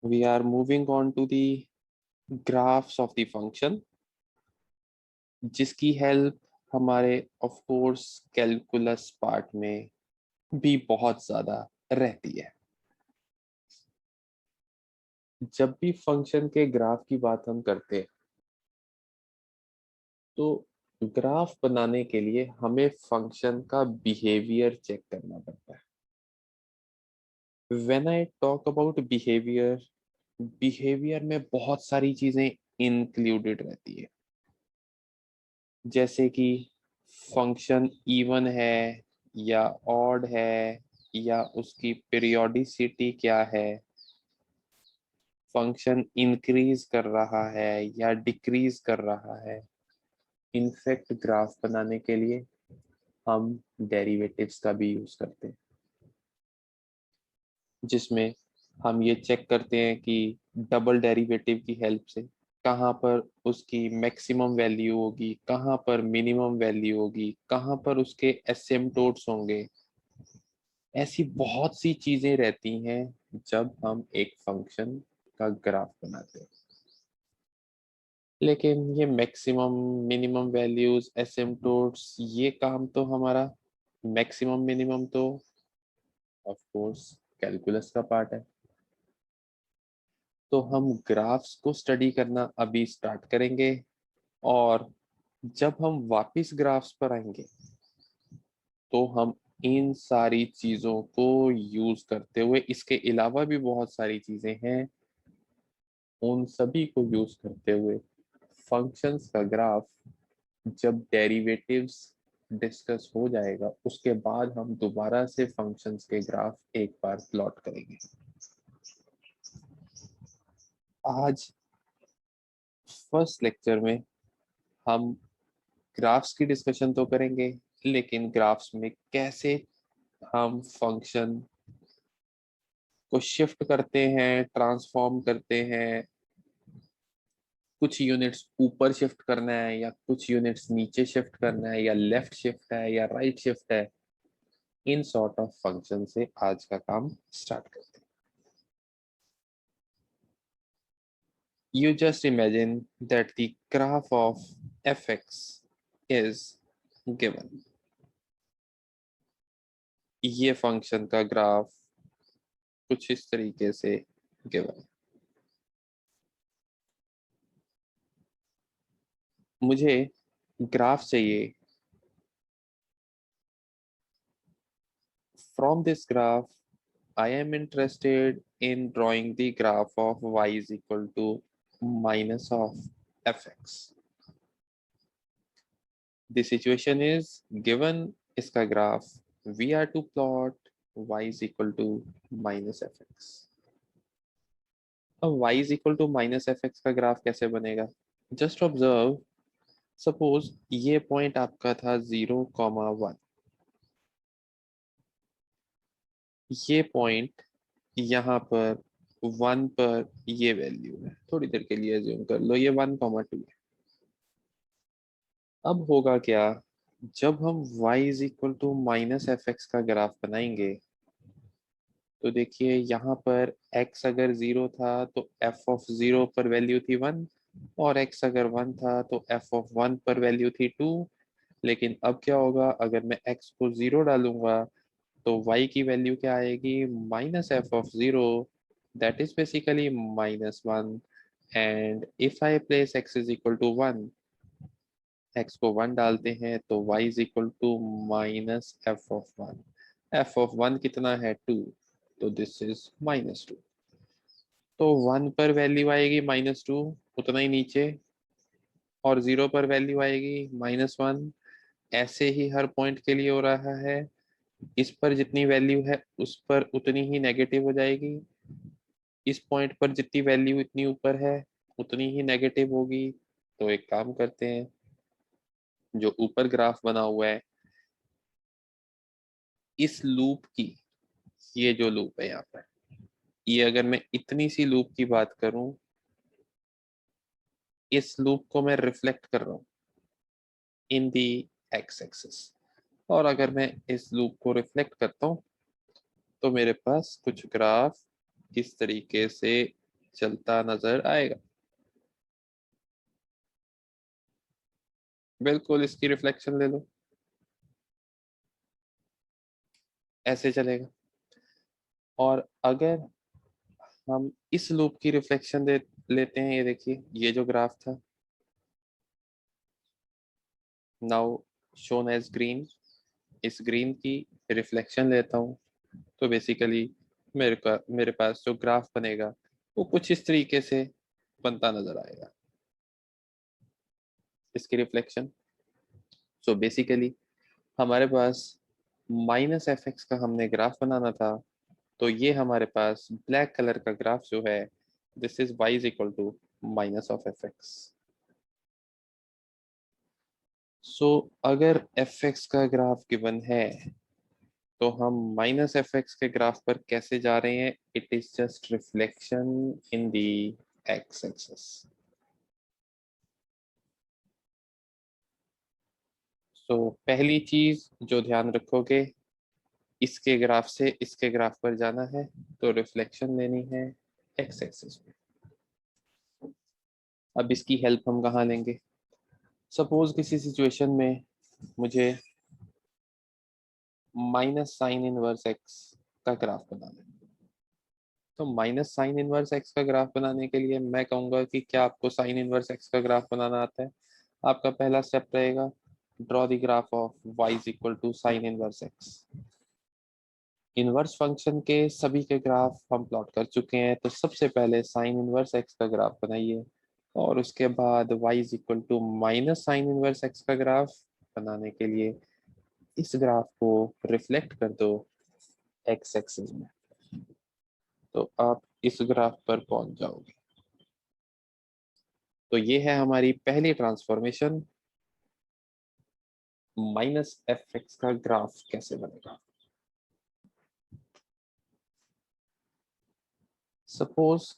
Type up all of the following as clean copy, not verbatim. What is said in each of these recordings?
We are moving on to the graphs of the function, जिसकी help हमारे of course calculus part में भी बहुत ज्यादा रहती है। जब भी फंक्शन के ग्राफ की बात हम करते हैं तो ग्राफ बनाने के लिए हमें फंक्शन का बिहेवियर चेक करना पड़ता है। When I talk about behaviour, behaviour में बहुत सारी चीजें इंक्लूडेड रहती है, जैसे कि फंक्शन इवन है या ऑड है, या उसकी पीरियोडिसिटी क्या है, फंक्शन इंक्रीज कर रहा है या डिक्रीज कर रहा है। इनफैक्ट ग्राफ बनाने के लिए हम डेरिवेटिव्स का भी यूज करते हैं, जिसमें हम ये चेक करते हैं कि डबल डेरिवेटिव की हेल्प से कहाँ पर उसकी मैक्सिमम वैल्यू होगी, कहाँ पर मिनिमम वैल्यू होगी, कहाँ पर उसके एसिम्पटोट्स होंगे। ऐसी बहुत सी चीजें रहती हैं जब हम एक फंक्शन का ग्राफ बनाते हैं। लेकिन ये मैक्सिमम, मिनिमम वैल्यूज, एसिम्पटोट्स, ये काम तो हमारा, मैक्सिमम मिनिमम तो ऑफ कोर्स कैलकुलस का पार्ट है। तो हम ग्राफ्स को स्टडी करना अभी स्टार्ट करेंगे, और जब हम वापस ग्राफ्स पर आएंगे तो हम इन सारी चीजों को यूज करते हुए, इसके अलावा भी बहुत सारी चीजें हैं, उन सभी को यूज करते हुए फंक्शंस का ग्राफ, जब डेरिवेटिव्स डिस्कस हो जाएगा उसके बाद हम दोबारा से फंक्शंस के ग्राफ एक बार प्लॉट करेंगे। आज फर्स्ट लेक्चर में हम ग्राफ्स की डिस्कशन तो करेंगे, लेकिन ग्राफ्स में कैसे हम फंक्शन को शिफ्ट करते हैं, ट्रांसफॉर्म करते हैं, कुछ यूनिट्स ऊपर शिफ्ट करना है या कुछ यूनिट्स नीचे शिफ्ट करना है, या लेफ्ट शिफ्ट है या राइट शिफ्ट है, इन सॉर्ट ऑफ फंक्शन से आज का काम स्टार्ट करते हैं। You just imagine that the graph of fx is given. ये फंक्शन का ग्राफ कुछ इस तरीके से गिवन है। मुझे ग्राफ चाहिए। From this graph, I am interested in drawing the graph of y is equal to minus of fx. The situation is given इसका graph, we are to plot y is equal to minus fx. अब y is equal to minus fx का graph कैसे बनेगा? Just observe, suppose ये point आपका था 0,1, ये point यहाँ पर 1 पर ये वैल्यू है, थोड़ी देर के लिए अज्यूम कर लो ये 1,2 है। अब होगा क्या, जब हम y is equal to minus F x का ग्राफ बनाएंगे तो देखिए यहाँ पर x अगर 0 था तो f ऑफ 0 पर वैल्यू थी 1, और x अगर 1 था तो f ऑफ 1 पर वैल्यू थी 2। लेकिन अब क्या होगा, अगर मैं x को 0 डालूंगा तो y की वैल्यू क्या आएगी, minus f of 0, that is basically -1। And if I place x is equal to 1, x को 1 डालते हैं तो y is equal to minus f of 1। F of 1 कितना है, 2, तो दिस इज -2। तो 1 पर वैल्यू आएगी -2, उतना ही नीचे, और 0 पर वैल्यू आएगी -1। ऐसे ही हर पॉइंट के लिए हो रहा है। इस पर जितनी वैल्यू है उस पर उतनी ही नेगेटिव हो जाएगी, इस पॉइंट पर जितनी वैल्यू इतनी ऊपर है उतनी ही नेगेटिव होगी। तो एक काम करते हैं, जो ऊपर ग्राफ बना हुआ है इस लूप की, ये जो लूप है यहाँ पर, ये अगर मैं इतनी सी लूप की बात करूं, इस लूप को मैं रिफ्लेक्ट कर रहा हूँ इन दी एक्स एक्सिस। और अगर मैं इस लूप को रिफ्लेक्ट करता हूँ तो मेरे पास कुछ ग्राफ इस तरीके से चलता नजर आएगा। बिल्कुल इसकी रिफ्लेक्शन ले लो, ऐसे चलेगा। और अगर हम इस लूप की रिफ्लेक्शन दे लेते हैं, ये देखिए ये जो ग्राफ था, नाउ शोन एज ग्रीन, इस ग्रीन की रिफ्लेक्शन लेता हूँ, तो बेसिकली मेरे पास जो ग्राफ बनेगा वो कुछ इस तरीके से बनता नजर आएगा, इसकी रिफ्लेक्शन। सो बेसिकली हमारे पास माइनस एफ एक्स का हमने ग्राफ बनाना था, तो ये हमारे पास ब्लैक कलर का ग्राफ जो है, this is y is equal to minus of F X. So अगर एफ एक्स का ग्राफ गिवन है, तो हम माइनस एफ एक्स के ग्राफ पर कैसे जा रहे हैं? It is just reflection in the X axis. So पहली चीज जो ध्यान रखोगे, इसके ग्राफ से इसके ग्राफ पर जाना है, तो रिफ्लेक्शन लेनी है एक्स एक्सिस पे। अब इसकी हेल्प हम कहाँ लेंगे? सपोज किसी सिचुएशन में मुझे माइनस साइन इनवर्स एक्स का ग्राफ बनाना है, तो माइनस साइन इनवर्स एक्स का ग्राफ बनाने के लिए मैं कहूंगा कि क्या आपको साइन इनवर्स एक्स का ग्राफ बनाना आता है? आपका पहला स्टेप रहेगा, draw the graph of y is equal to sine inverse x. Inverse function के सभी के ग्राफ हम प्लॉट कर चुके हैं, तो सबसे पहले साइन इनवर्स एक्स का ग्राफ बनाइए, और उसके बाद y is equal to minus sine inverse x का ग्राफ बनाने के लिए इस ग्राफ को रिफ्लेक्ट कर दो एक्स एक्सिस में, तो आप इस ग्राफ पर पहुंच जाओगे। तो ये है हमारी पहली ट्रांसफॉर्मेशन, माइनस एफ एक्स का ग्राफ कैसे बनेगा। Suppose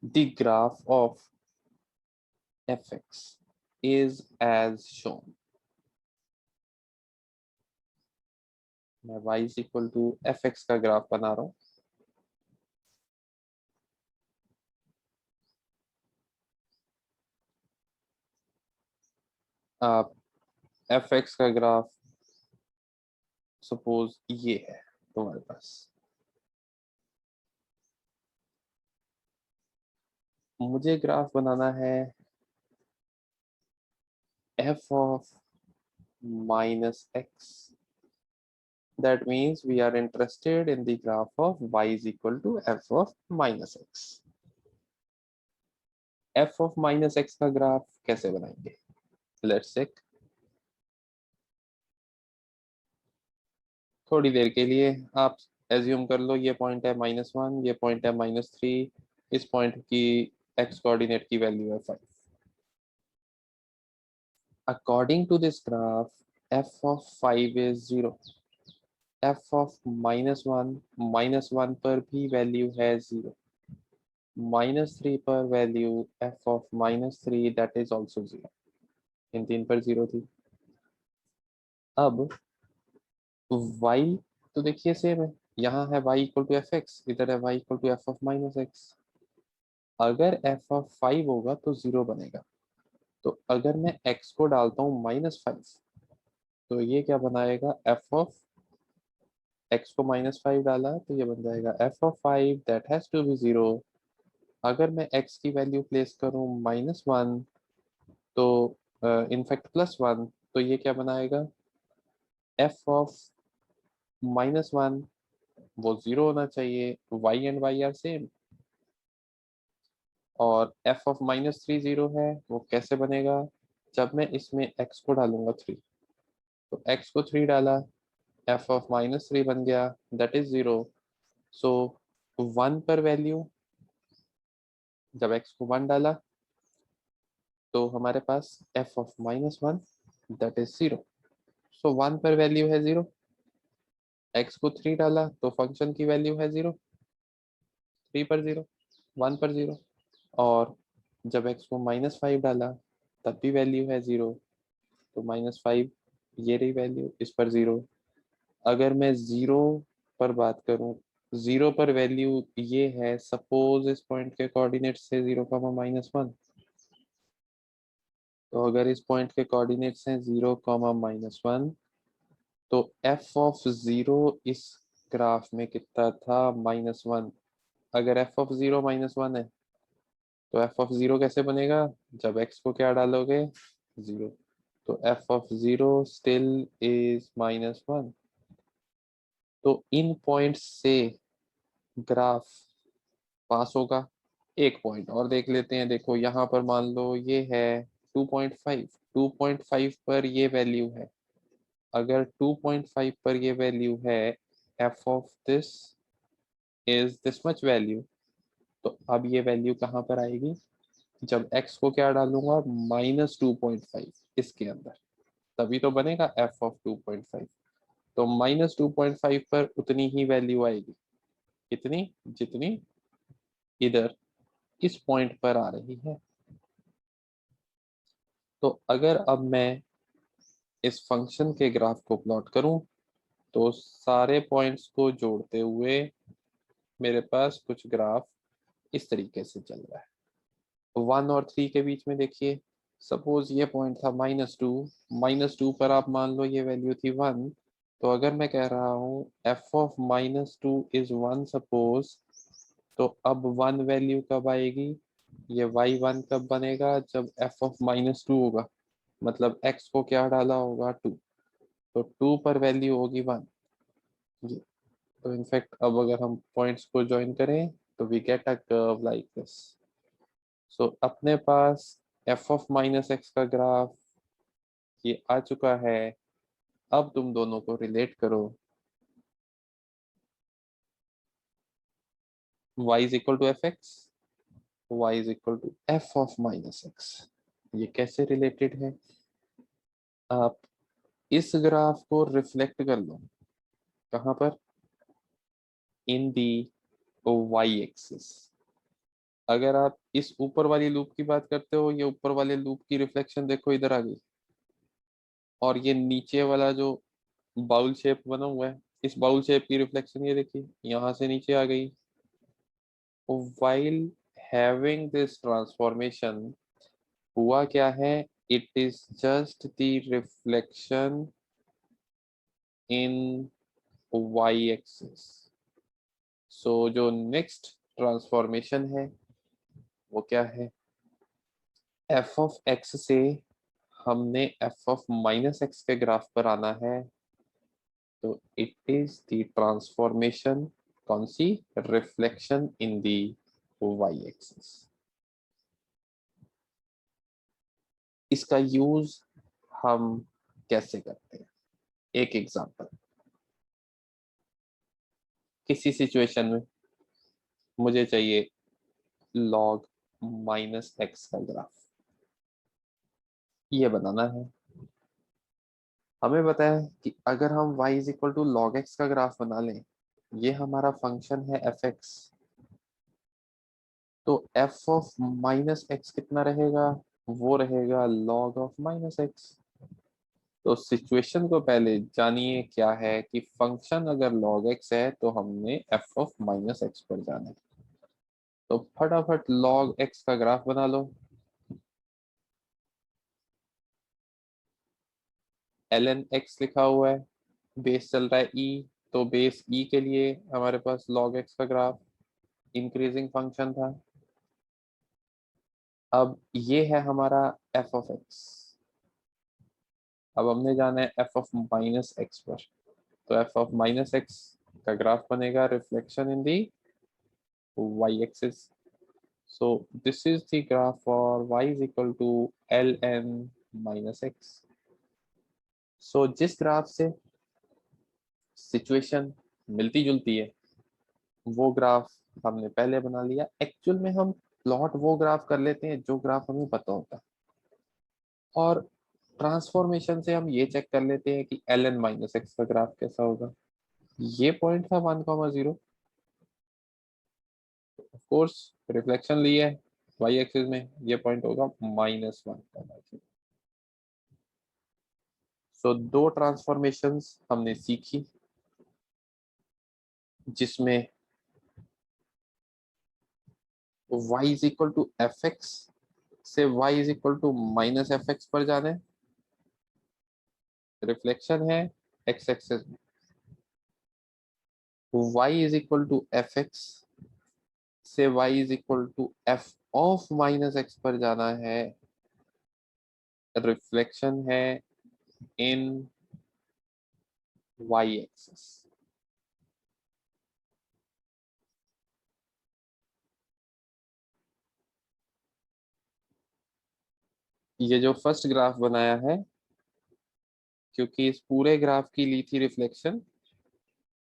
the graph of F x is as shown. मैं y is equal to F x का ग्राफ बना रहा हूँ। आप एफ एक्स का ग्राफ सपोज ये है तुम्हारे पास, मुझे ग्राफ बनाना है f of minus x. That means we are interested in the graph of y is equal to f of minus x. f of minus x का ग्राफ कैसे बनाएंगे? Let's check. थोड़ी देर के लिए आप एज्यूम कर लो, ये पॉइंट है -1, ये पॉइंट है -3, इस पॉइंट की x कोऑर्डिनेट की वैल्यू है 5। According to this graph, f of 5 is 0. f of -1 पर भी वैल्यू है 0। -3 पर value f of -3 that is also 0। इन तीन पर 0 थी। अब y तो देखिए सेम है, यहाँ है y equal to F x, इधर है y equal to F of minus x. अगर f ऑफ 5 होगा तो 0 बनेगा, तो अगर मैं x को डालता हूँ -5, तो ये क्या बनाएगा? f ऑफ x को -5 डाला तो ये बन जाएगा f of 5 that has to be 0। अगर मैं x की वैल्यू प्लेस करूँ -1, तो इनफैक्ट +1, तो ये क्या बनाएगा? f ऑफ -1 वो 0 होना चाहिए, y and y are same. और f ऑफ -3 0 है, वो कैसे बनेगा? जब मैं इसमें x को डालूंगा 3, तो x को 3 डाला, f ऑफ -3 बन गया, दैट इज 0। सो 1 पर वैल्यू, जब x को 1 डाला तो हमारे पास f ऑफ -1 दैट इज 0। सो 1 पर वैल्यू है 0, x को 3 डाला तो फंक्शन की वैल्यू है 0, 3 पर 0, 1 पर 0। और जब x को -5 डाला तब भी वैल्यू है 0, तो -5, ये रही वैल्यू, इस पर 0। अगर मैं 0 पर बात करूं, जीरो पर वैल्यू ये है, सपोज इस पॉइंट के कोऑर्डिनेट से 0, -1, तो अगर इस पॉइंट के कोऑर्डिनेट्स हैं 0, -1, तो एफ ऑफ जीरो इस ग्राफ में कितना था, -1। अगर एफ ऑफ जीरो -1 है तो एफ ऑफ जीरो कैसे बनेगा, जब एक्स को क्या डालोगे, जीरो, तो F of zero still is -1। तो इन पॉइंट से ग्राफ पास होगा। एक पॉइंट और देख लेते हैं, देखो यहाँ पर मान लो ये है 2.5, 2.5 पर ये वैल्यू है। अगर 2.5 पर ये वैल्यू है, f of this is this much value, तो अब ये वैल्यू कहाँ पर आएगी, जब x को क्या डालूंगा, -2.5 इसके अंदर, तभी तो बनेगा एफ ऑफ 2.5। तो -2.5 पर उतनी ही वैल्यू आएगी, कितनी, जितनी इधर इस पॉइंट पर आ रही है। तो अगर अब मैं इस फंक्शन के ग्राफ को प्लॉट करूं, तो सारे पॉइंट्स को जोड़ते हुए मेरे पास कुछ ग्राफ इस तरीके से चल रहा है। 1 और 3 के बीच में देखिए, सपोज ये पॉइंट था -2, -2 पर आप मान लो ये वैल्यू थी 1। तो अगर मैं कह रहा हूँ एफ ऑफ -2 इज 1 सपोज, तो अब 1 वैल्यू कब आएगी, ये y1 कब बनेगा, जब एफ ऑफ -2 होगा, मतलब x को क्या डाला होगा, 2, तो 2 पर वैल्यू होगी 1। ये तो इनफैक्ट अब अगर हम पॉइंट्स को ज्वाइन करें तो we get a curve like this. So अपने पास एफ ऑफ -x का ग्राफ ये आ चुका है। अब तुम दोनों को रिलेट करो, y is equal to F x, y is equal to F of -x। ये कैसे रिलेटेड है, आप इस ग्राफ को रिफ्लेक्ट कर लो, कहाँ पर, इन दी y एक्सिस। अगर आप इस ऊपर वाली लूप की बात करते हो, ये ऊपर वाले लूप की रिफ्लेक्शन देखो इधर आ गई, और ये नीचे वाला जो बाउल शेप बना हुआ है, इस बाउल शेप की रिफ्लेक्शन ये देखिए यहाँ से नीचे आ गई। while having this transformation, हुआ क्या है, it is just the reflection in y axis। so जो next ट्रांसफॉर्मेशन है वो क्या है, f of x से हमने f of -x के ग्राफ पर आना है, तो इट इज द ट्रांसफॉर्मेशन, कौन सी, reflection in the y axis. इसका यूज हम कैसे करते हैं, एक एग्जांपल। किसी सिचुएशन में मुझे चाहिए log -x का ग्राफ, ये बनाना है। हमें पता है कि अगर हम y is equal to log x का ग्राफ बना लें, ये हमारा फंक्शन है fx, तो f ऑफ -x कितना रहेगा, वो रहेगा log ऑफ -x। तो सिचुएशन को पहले जानिए क्या है, कि फंक्शन अगर log x है तो हमने f ऑफ -x पर जाना है। तो फटाफट log x का ग्राफ बना लो। ln x लिखा हुआ है, बेस चल रहा है e, तो बेस e के लिए हमारे पास log x का ग्राफ इंक्रीजिंग फंक्शन था। अब ये है हमारा f ऑफ x, अब हमने जाना है f ऑफ -x पर, तो f ऑफ -x का ग्राफ बनेगा reflection in the y axis. So this is the graph for y is equal to ln -x। So जिस ग्राफ से सिचुएशन मिलती जुलती है वो ग्राफ हमने पहले बना लिया। एक्चुअल में हम प्लॉट वो ग्राफ कर लेते हैं जो ग्राफ हमें पता होता है, और ट्रांसफॉर्मेशन से हम ये चेक कर लेते हैं कि ln -x का ग्राफ कैसा होगा। ये पॉइंट था 1,0, ऑफ कोर्स रिफ्लेक्शन ली है y एक्सिस में, ये पॉइंट होगा -1,0। सो दो ट्रांसफॉर्मेशंस हमने सीखी, जिसमें y is equal to F x से y is equal to minus F x पर जाने, रिफ्लेक्शन है एक्स एक्सेस में। y is equal to F x से y is equal to F of minus x पर जाना है, रिफ्लेक्शन है इन y एक्सेस। ये जो फर्स्ट ग्राफ बनाया है, क्योंकि इस पूरे ग्राफ की ली थी रिफ्लेक्शन,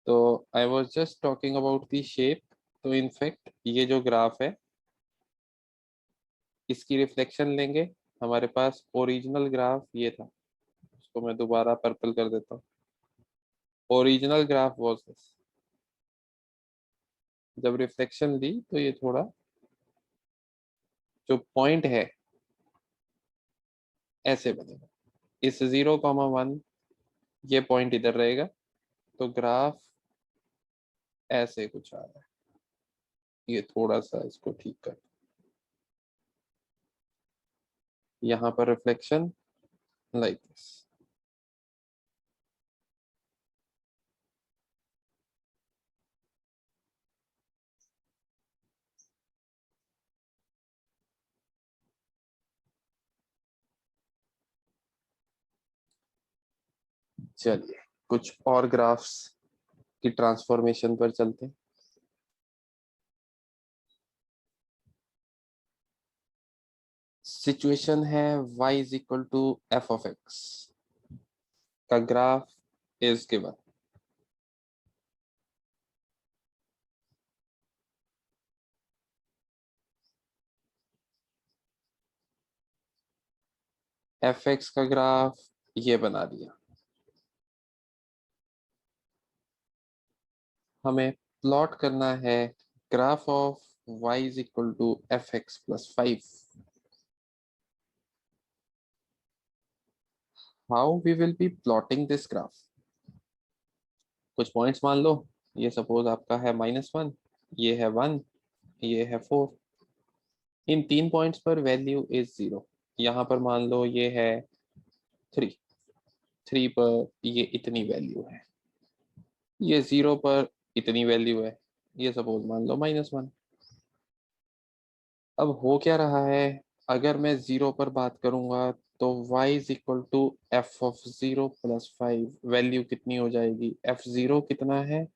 तो I was just talking about the shape. तो इनफैक्ट ये जो ग्राफ है इसकी रिफ्लेक्शन लेंगे, हमारे पास ओरिजिनल ग्राफ ये था, उसको मैं दोबारा पर्पल कर देता हूँ। Original graph was this. जब रिफ्लेक्शन ली तो ये थोड़ा जो पॉइंट है ऐसे बनेगा, इस 0,1 ये पॉइंट इधर रहेगा, तो ग्राफ ऐसे कुछ आ रहा है। ये थोड़ा सा इसको ठीक कर, यहाँ पर रिफ्लेक्शन लाइक दिस। चलिए कुछ और ग्राफ्स की ट्रांसफॉर्मेशन पर चलते हैं। सिचुएशन है y is equal to F of X का graph is given. F x का ग्राफ ये बना दिया। हमें प्लॉट करना है graph of y is equal to F X plus 5। How we will be plotting this graph? कुछ पॉइंट्स मान लो, ये सपोज आपका है -1, ये है 1, ये है 4। इन 3 पॉइंट्स पर वैल्यू इज 0। यहाँ पर मान लो ये है 3, 3 पर ये इतनी वैल्यू है, ये 0 पर इतनी वैल्यू है, ये सपोज मान लो -1। अब हो क्या रहा है, अगर मैं 0 पर बात करूंगा तो y is equal to F of 0 plus 5, value कितनी हो जाएगी, f0 कितना है,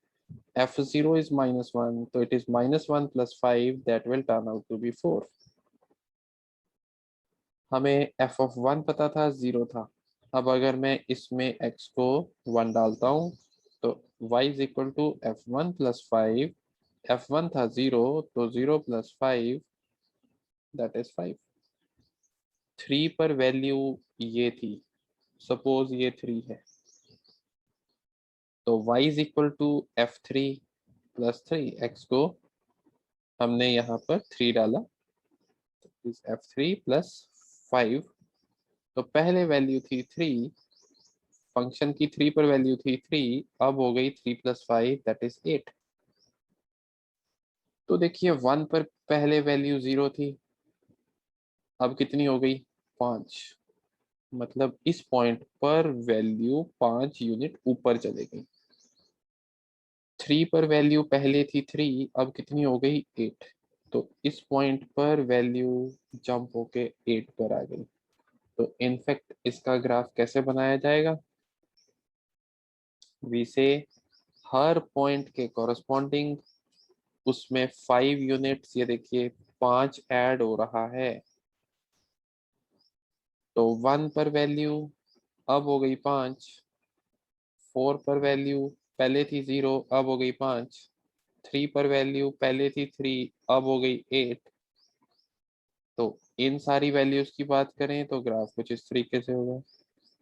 f0 इज -1, तो it is -1 plus 5 that will turn out to be 4। हमें f ऑफ 1 पता था 0 था। अब अगर मैं इसमें x को 1 डालता हूँ तो y is equal to f1 plus 5, f1 था 0 तो 0 प्लस 5 दैट इज 5। 3 पर वैल्यू ये थी, सपोज ये 3 है, तो y is equal to f3 plus 3, x को हमने यहाँ पर 3 डाला, इज f3 प्लस 5। तो पहले वैल्यू थी 3, फंक्शन की 3 पर वैल्यू थी 3, अब हो गई 3 प्लस 5 दैट इज 8। तो देखिए 1 पर पहले वैल्यू 0 थी, अब कितनी हो गई 5, मतलब इस पॉइंट पर वैल्यू 5 यूनिट ऊपर चले गई। 3 पर वैल्यू पहले थी 3, अब कितनी हो गई 8, तो इस पॉइंट पर वैल्यू जंप होके 8 पर आ गई। तो इनफैक्ट इसका ग्राफ कैसे बनाया जाएगा, वी से हर पॉइंट के कॉरस्पॉन्डिंग उसमें 5 यूनिट्स, ये देखिए 5 ऐड हो रहा है, तो 1 पर वैल्यू अब हो गई 5, 4 पर वैल्यू पहले थी 0 अब हो गई 5, 3 पर वैल्यू पहले थी 3 अब हो गई 8। तो इन सारी वैल्यूज की बात करें तो ग्राफ कुछ इस तरीके से होगा।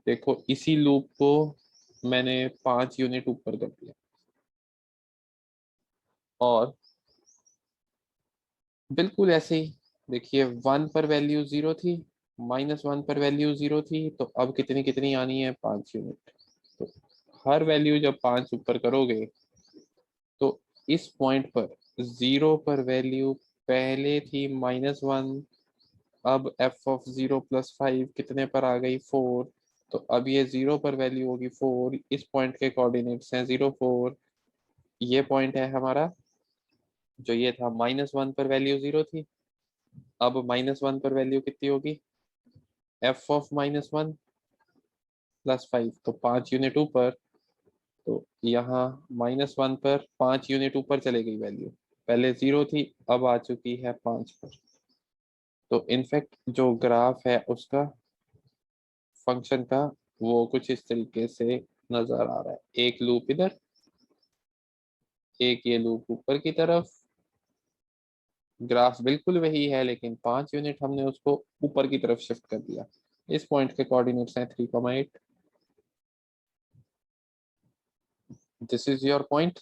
देखो इसी लूप को मैंने 5 यूनिट ऊपर कर दिया, और बिल्कुल ऐसे ही देखिए 1 पर वैल्यू 0 थी, -1 पर वैल्यू 0 थी, तो अब कितनी कितनी आनी है 5 यूनिट। तो हर वैल्यू जब 5 ऊपर करोगे तो इस पॉइंट पर 0 पर वैल्यू पहले थी -1, अब f(0 + 5) कितने पर आ गई 4, तो अब ये 0 पर वैल्यू होगी 4। इस पॉइंट के कोऑर्डिनेट्स हैं 0 4। ये पॉइंट है हमारा, जो ये था -1 पर वैल्यू 0 थी, अब -1 पर वैल्यू कितनी होगी, f(1 + 5), तो 5 यूनिट ऊपर। तो यहाँ -1 पर 5 यूनिट ऊपर चले गई वैल्यू, पहले 0 थी अब आ चुकी है 5 पर। तो इनफैक्ट जो ग्राफ है उसका, फंक्शन का, वो कुछ इस तरीके से नजर आ रहा है। एक लूप इधर, एक ये लूप ऊपर की तरफ। ग्राफ बिल्कुल वही है, लेकिन 5 यूनिट हमने उसको ऊपर की तरफ शिफ्ट कर दिया। इस पॉइंट के कोऑर्डिनेट्स हैं 3,8। This is your point.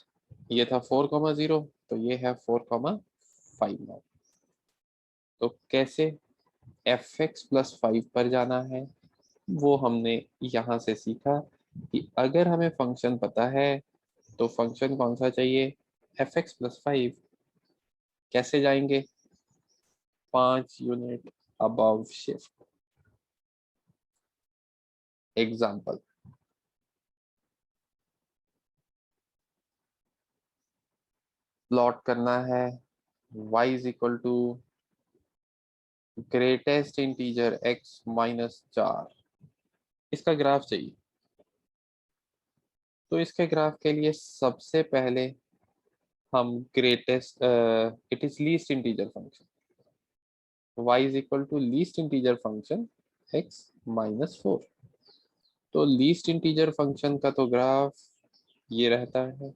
ये था 4,0, तो ये है 4,5 नाउ। तो कैसे fx + 5 पर जाना है, वो हमने यहाँ से सीखा कि अगर हमें फंक्शन पता है तो फंक्शन कौन सा चाहिए, fx + 5। कैसे जाएंगे, 5 unit above shift. Example, plot करना है y = ग्रेटेस्ट इंटीजर x -4, इसका ग्राफ चाहिए। तो इसके ग्राफ के लिए सबसे पहले हम greatest, it is least integer function, y = least integer function x -4। तो लीस्ट इंटीजर फंक्शन का तो ग्राफ ये रहता है।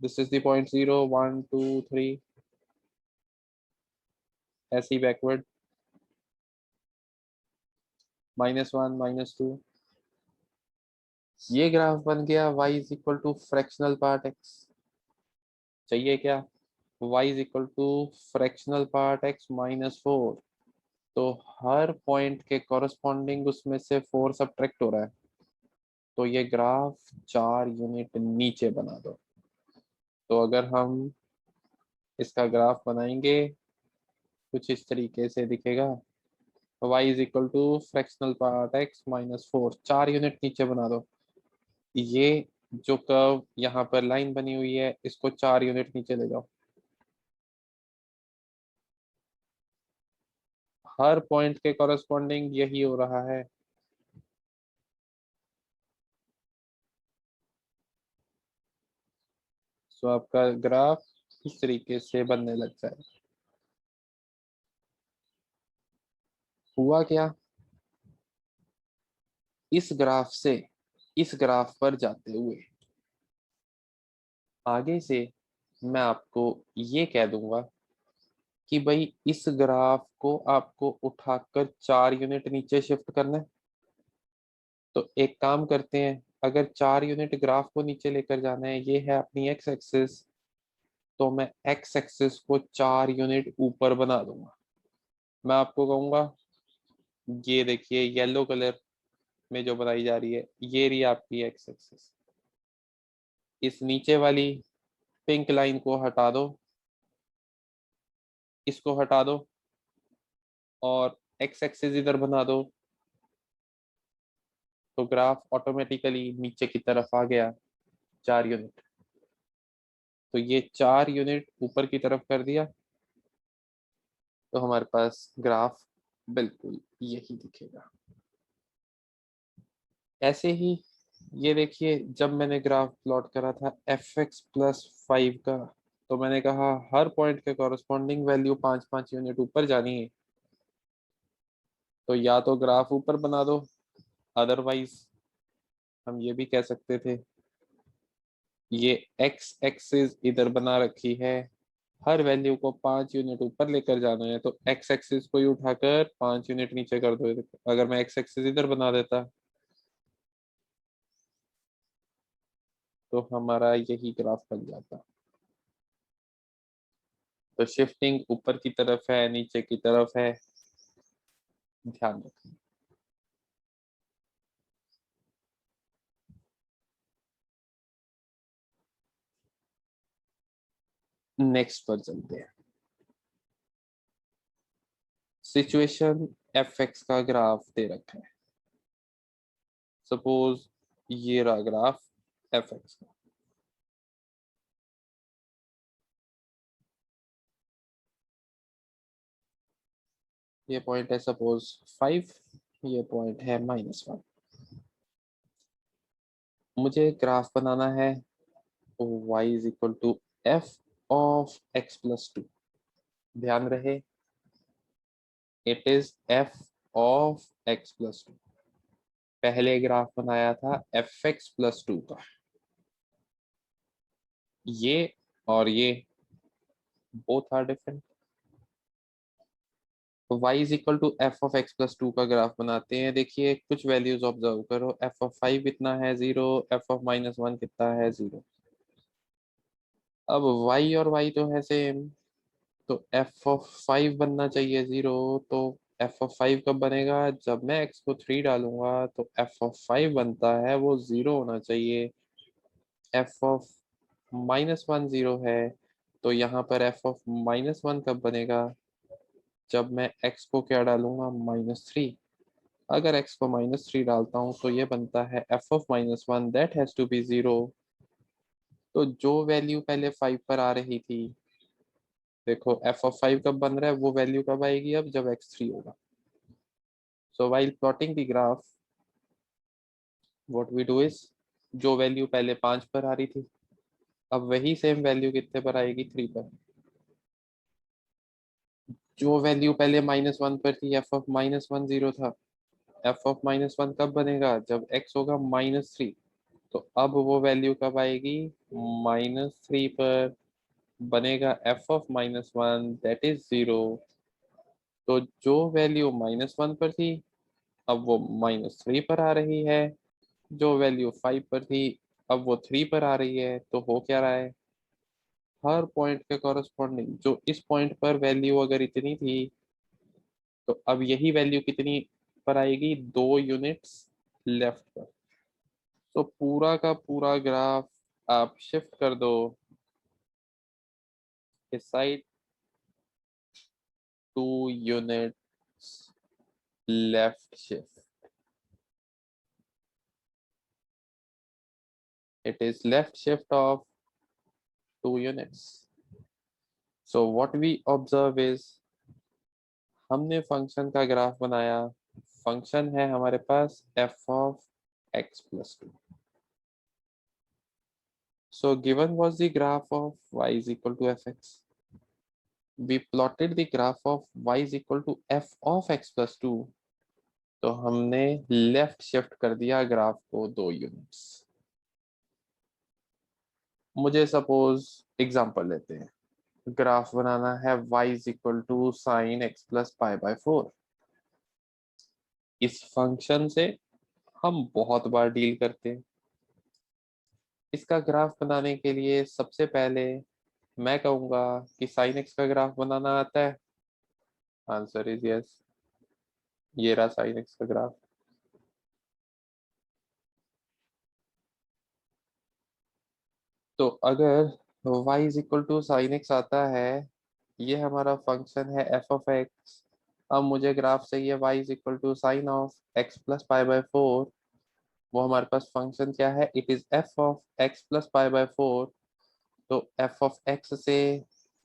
दिस इज द पॉइंट 0 1 2 3, ऐसे ही बैकवर्ड, -1 -2। ये ग्राफ बन गया y = फ्रैक्शनल पार्ट x। चाहिए क्या, y फ्रैक्शनल पार्ट x -4। तो हर पॉइंट के कॉरस्पॉन्डिंग उसमें से 4 सब्ट्रैक्ट हो रहा है, तो ये ग्राफ 4 यूनिट नीचे बना दो। तो अगर हम इसका ग्राफ बनाएंगे, कुछ इस तरीके से दिखेगा, y = fractional part x -4, 4 unit नीचे बना दो। ये जो कर्व यहाँ पर लाइन बनी हुई है, इसको 4 यूनिट नीचे ले जाओ। हर पॉइंट के कॉरस्पॉन्डिंग यही हो रहा है। सो आपका ग्राफ इस तरीके से बनने लग जाए। हुआ क्या, इस ग्राफ से इस ग्राफ पर जाते हुए आगे से मैं आपको ये कह दूंगा कि भाई इस ग्राफ को आपको उठाकर 4 यूनिट नीचे शिफ्ट करना है। तो एक काम करते हैं, अगर 4 यूनिट ग्राफ को नीचे लेकर जाना है, ये है अपनी एक्स एक्सिस, तो मैं एक्स एक्सिस को 4 यूनिट ऊपर बना दूंगा। मैं आपको कहूंगा, ये देखिए येलो कलर में जो बनाई जा रही है, ये रही आपकी एक्स एक्सिस। इस नीचे वाली पिंक लाइन को हटा दो, इसको हटा दो, और एक्स एक्सिस इधर बना दो, तो ग्राफ ऑटोमेटिकली नीचे की तरफ आ गया 4 यूनिट। तो ये 4 यूनिट ऊपर की तरफ कर दिया, तो हमारे पास ग्राफ बिल्कुल यही दिखेगा। ऐसे ही ये देखिए, जब मैंने ग्राफ प्लॉट करा था fx + 5 का, तो मैंने कहा हर पॉइंट के कॉरस्पॉन्डिंग वैल्यू 5-5 यूनिट ऊपर जानी है। तो या तो ग्राफ ऊपर बना दो, अदरवाइज हम ये भी कह सकते थे, ये एक्स एक्सिस इधर बना रखी है, हर वैल्यू को 5 यूनिट ऊपर लेकर जाना है, तो एक्स एक्सिस को ही उठाकर 5 यूनिट नीचे कर दो। अगर मैं एक्स एक्सिस इधर बना देता, तो हमारा यही ग्राफ बन जाता। तो शिफ्टिंग ऊपर की तरफ है, नीचे की तरफ है, ध्यान रखें। नेक्स्ट पर चलते हैं। सिचुएशन एफ एक्स का ग्राफ दे रखा है। सपोज ये रहा ग्राफ एफ एक्स का। ये पॉइंट है सपोज 5, ये पॉइंट है -1। मुझे ग्राफ बनाना है y is equal to F of x plus 2। ध्यान रहे it is f of x plus 2। पहले ग्राफ बनाया था एफ एक्स प्लस 2 का। ये और ये बोथ आर डिफरेंट। तो y is equal to F of x plus 2 का ग्राफ बनाते हैं। देखिए कुछ वैल्यूज ऑब्जर्व करो। एफ ऑफ 5 कितना है 0, एफ ऑफ -1 कितना है 0। अब y और y तो है सेम, तो एफ ऑफ 5 बनना चाहिए 0। तो एफ ऑफ 5 कब बनेगा, जब मैं x को 3 डालूंगा तो एफ ऑफ 5 बनता है वो 0 होना चाहिए। एफ ऑफ -1 0 है, तो यहाँ पर एफ ऑफ -1 कब बनेगा, जब मैं x को क्या डालूंगा -3। अगर x को -3 डालता हूँ तो ये बनता है f of -1 that has to be 0। तो जो वैल्यू पहले 5 पर आ रही थी, देखो एफ ऑफ 5 कब बन रहा है, वो वैल्यू कब आएगी अब जब x 3 होगा। सो while plotting the graph what we do is, जो वैल्यू पहले 5 पर आ रही थी अब वही सेम वैल्यू कितने पर आएगी 3 पर। जो वैल्यू पहले -1 पर थी एफ ऑफ -1 0 था, एफ ऑफ -1 कब बनेगा, जब x होगा -3। तो अब वो वैल्यू कब आएगी, -3 पर बनेगा एफ ऑफ -1 दैट इज 0। तो जो वैल्यू -1 पर थी अब वो -3 पर आ रही है। जो वैल्यू 5 पर थी अब वो 3 पर आ रही है। तो हो क्या रहा है, हर पॉइंट के कॉरस्पॉन्डिंग जो इस पॉइंट पर वैल्यू अगर इतनी थी, तो अब यही वैल्यू कितनी पर आएगी, 2 यूनिट्स लेफ्ट पर। तो पूरा का पूरा ग्राफ आप शिफ्ट कर दो इस side, 2 units left shift, it is left shift of 2 units. So what we observe is, हमने फंक्शन का ग्राफ बनाया। फंक्शन है हमारे पास F of x plus 2। So given was the graph of y is equal to fx. We plotted the graph of y is equal to f of x plus 2। तो हमने left shift कर दिया graph को 2 units. मुझे suppose example लेते हैं, graph बनाना है y is equal to sine x plus pi by 4। इस फंक्शन से हम बहुत बार डील करते हैं। इसका ग्राफ बनाने के लिए सबसे पहले मैं कहूंगा कि साइन एक्स का ग्राफ बनाना आता है। Answer is yes. ये रहा साइन एक्स का ग्राफ। तो अगर y is equal to sine x आता है, ये हमारा फंक्शन है एफ ऑफ एक्स। अब मुझे ग्राफ चाहिए y is equal to sine of x plus pi by 4। वो हमारे पास फंक्शन क्या है, it is f of x plus pi by 4। तो एफ ऑफ एक्स से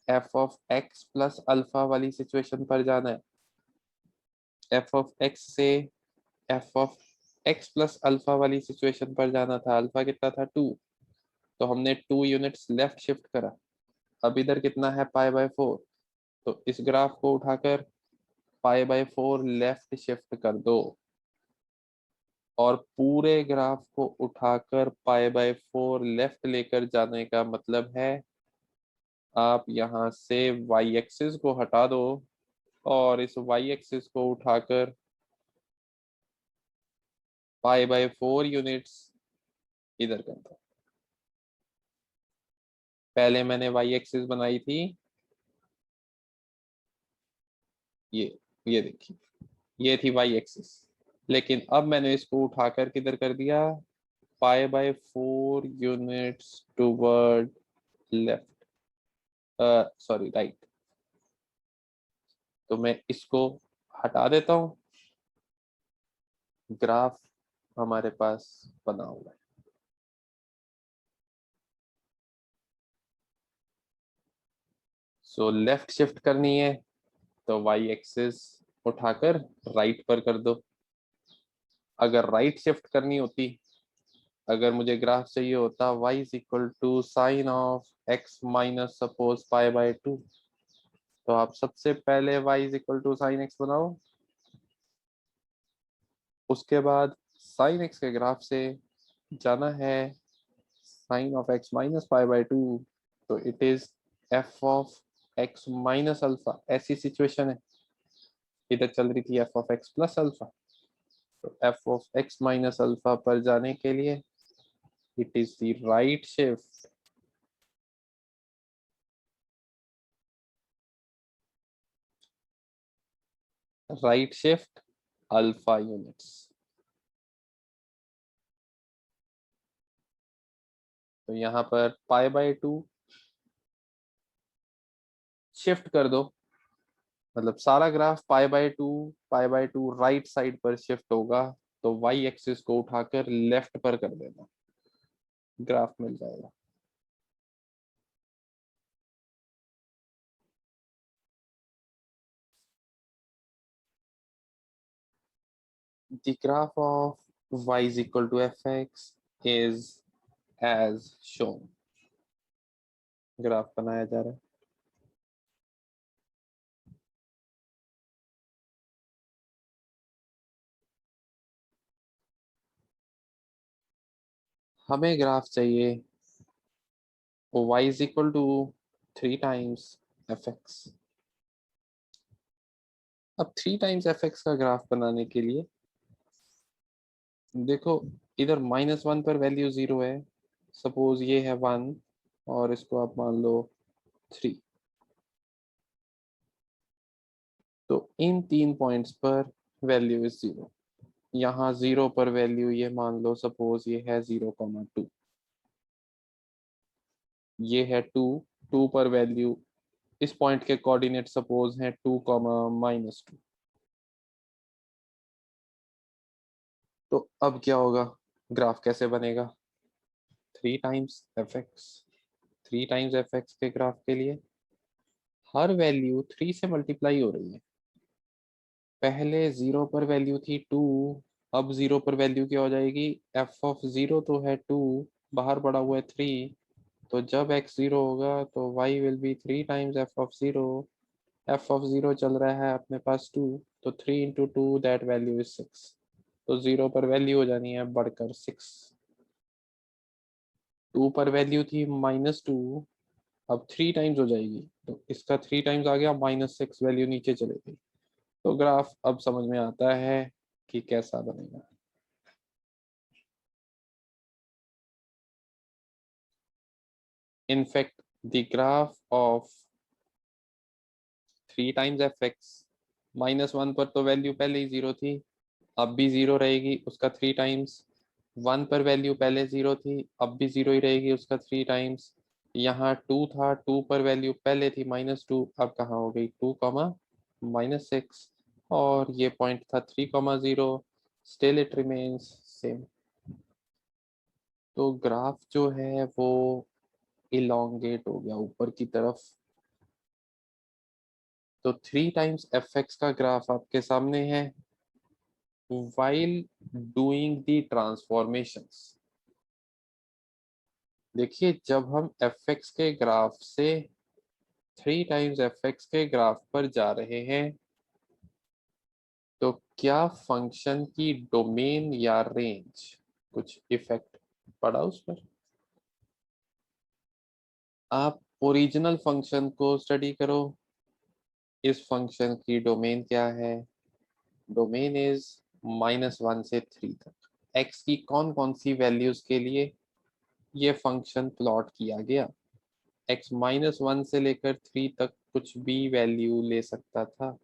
F of x plus alpha वाली सिचुएशन पर जाना है। एफ ऑफ एक्स से F of x plus alpha वाली सिचुएशन पर जाना था। अल्फा कितना था 2, तो हमने 2 यूनिट्स लेफ्ट शिफ्ट करा। अब इधर कितना है पाई बाय 4। तो इस ग्राफ को उठाकर पाई बाय 4 लेफ्ट शिफ्ट कर दो, और पूरे ग्राफ को उठाकर पाई बाय 4 लेफ्ट लेकर जाने का मतलब है आप यहाँ से वाई एक्सिस को हटा दो और इस वाई एक्सिस को उठाकर पाई बाय 4 यूनिट्स इधर कर दो। पहले मैंने वाई एक्सिस बनाई थी, ये ये देखिए, ये थी वाई एक्सिस। लेकिन अब मैंने इसको उठाकर किधर कर दिया, पाई by 4 units toward left. Sorry right, तो मैं इसको हटा देता हूँ, ग्राफ हमारे पास बना हुआ है। सो लेफ्ट शिफ्ट करनी है तो वाई एक्सिस उठाकर राइट पर कर दो। अगर राइट शिफ्ट करनी होती, अगर मुझे ग्राफ चाहिए होता y is equal to sine of x minus suppose pi by 2, तो आप सबसे पहले y is equal to sine x बनाओ, उसके बाद साइन x के ग्राफ से जाना है sine of x minus pi by 2, तो it is f of x minus alpha. ऐसी सिचुएशन है, इधर चल रही थी f of x plus alpha, तो f of x minus alpha पर जाने के लिए it is the right shift, right shift alpha units. तो यहाँ पर पाई बाय 2 शिफ्ट कर दो, मतलब सारा graph pi by two right side पर शिफ्ट होगा, तो वाई एक्सिस को उठाकर लेफ्ट पर कर देना, ग्राफ मिल जाएगा। The graph of y is equal to fx is as shown। Graph बनाया जा रहा है। हमें ग्राफ चाहिए y is equal to 3 times fx। अब 3 टाइम्स fx का ग्राफ बनाने के लिए देखो, इधर -1 पर वैल्यू 0 है, सपोज ये है 1 और इसको आप मान लो 3, तो इन 3 पॉइंट्स पर वैल्यू इज 0। यहाँ 0 पर वैल्यू ये मान लो सपोज ये है 0,2, ये है 2, 2 पर वैल्यू इस पॉइंट के कोऑर्डिनेट सपोज हैं 2, -2। तो अब क्या होगा, ग्राफ कैसे बनेगा, 3 टाइम्स fx। 3 टाइम्स fx के ग्राफ के लिए हर वैल्यू 3 से मल्टीप्लाई हो रही है। पहले 0 पर वैल्यू थी 2, अब 0 पर वैल्यू क्या हो जाएगी, f ऑफ 0 तो है 2, बाहर पड़ा हुआ है 3, तो जब x 0 होगा तो y will be 3 times f of 0। f of 0 चल रहा है अपने पास 2, तो 3 इंटू 2 दैट वैल्यू इज 6, तो 0 पर वैल्यू हो जानी है बढ़कर 6। 2 पर वैल्यू थी -2, अब 3 टाइम्स हो जाएगी, तो इसका 3 टाइम्स आ गया -6, वैल्यू नीचे चले गई। तो ग्राफ अब समझ में आता है कि कैसा बनेगा। In fact, the graph of 3 times fx, -1 पर तो वैल्यू पहले ही 0 थी, अब भी 0 रहेगी उसका 3 टाइम्स। 1 पर वैल्यू पहले 0 थी, अब भी 0 ही रहेगी उसका 3 टाइम्स। यहाँ 2 था, 2 पर वैल्यू पहले थी -2, अब कहाँ हो गई 2, -6, और ये पॉइंट था 3, 0, स्टिल इट रिमेन्स सेम। तो ग्राफ जो है वो इलोंगेट हो गया ऊपर की तरफ। तो 3 टाइम्स fx का ग्राफ आपके सामने है while doing the transformations। देखिए, जब हम fx के ग्राफ से 3 टाइम्स fx के ग्राफ पर जा रहे हैं, तो क्या फंक्शन की डोमेन या रेंज कुछ इफेक्ट पड़ा उस पर। आप ओरिजिनल फंक्शन को स्टडी करो, इस फंक्शन की डोमेन क्या है, डोमेन इज -1 से 3 तक। x की कौन कौन सी वैल्यूज के लिए ये फंक्शन प्लॉट किया गया, x -1 से लेकर 3 तक कुछ भी वैल्यू ले सकता था।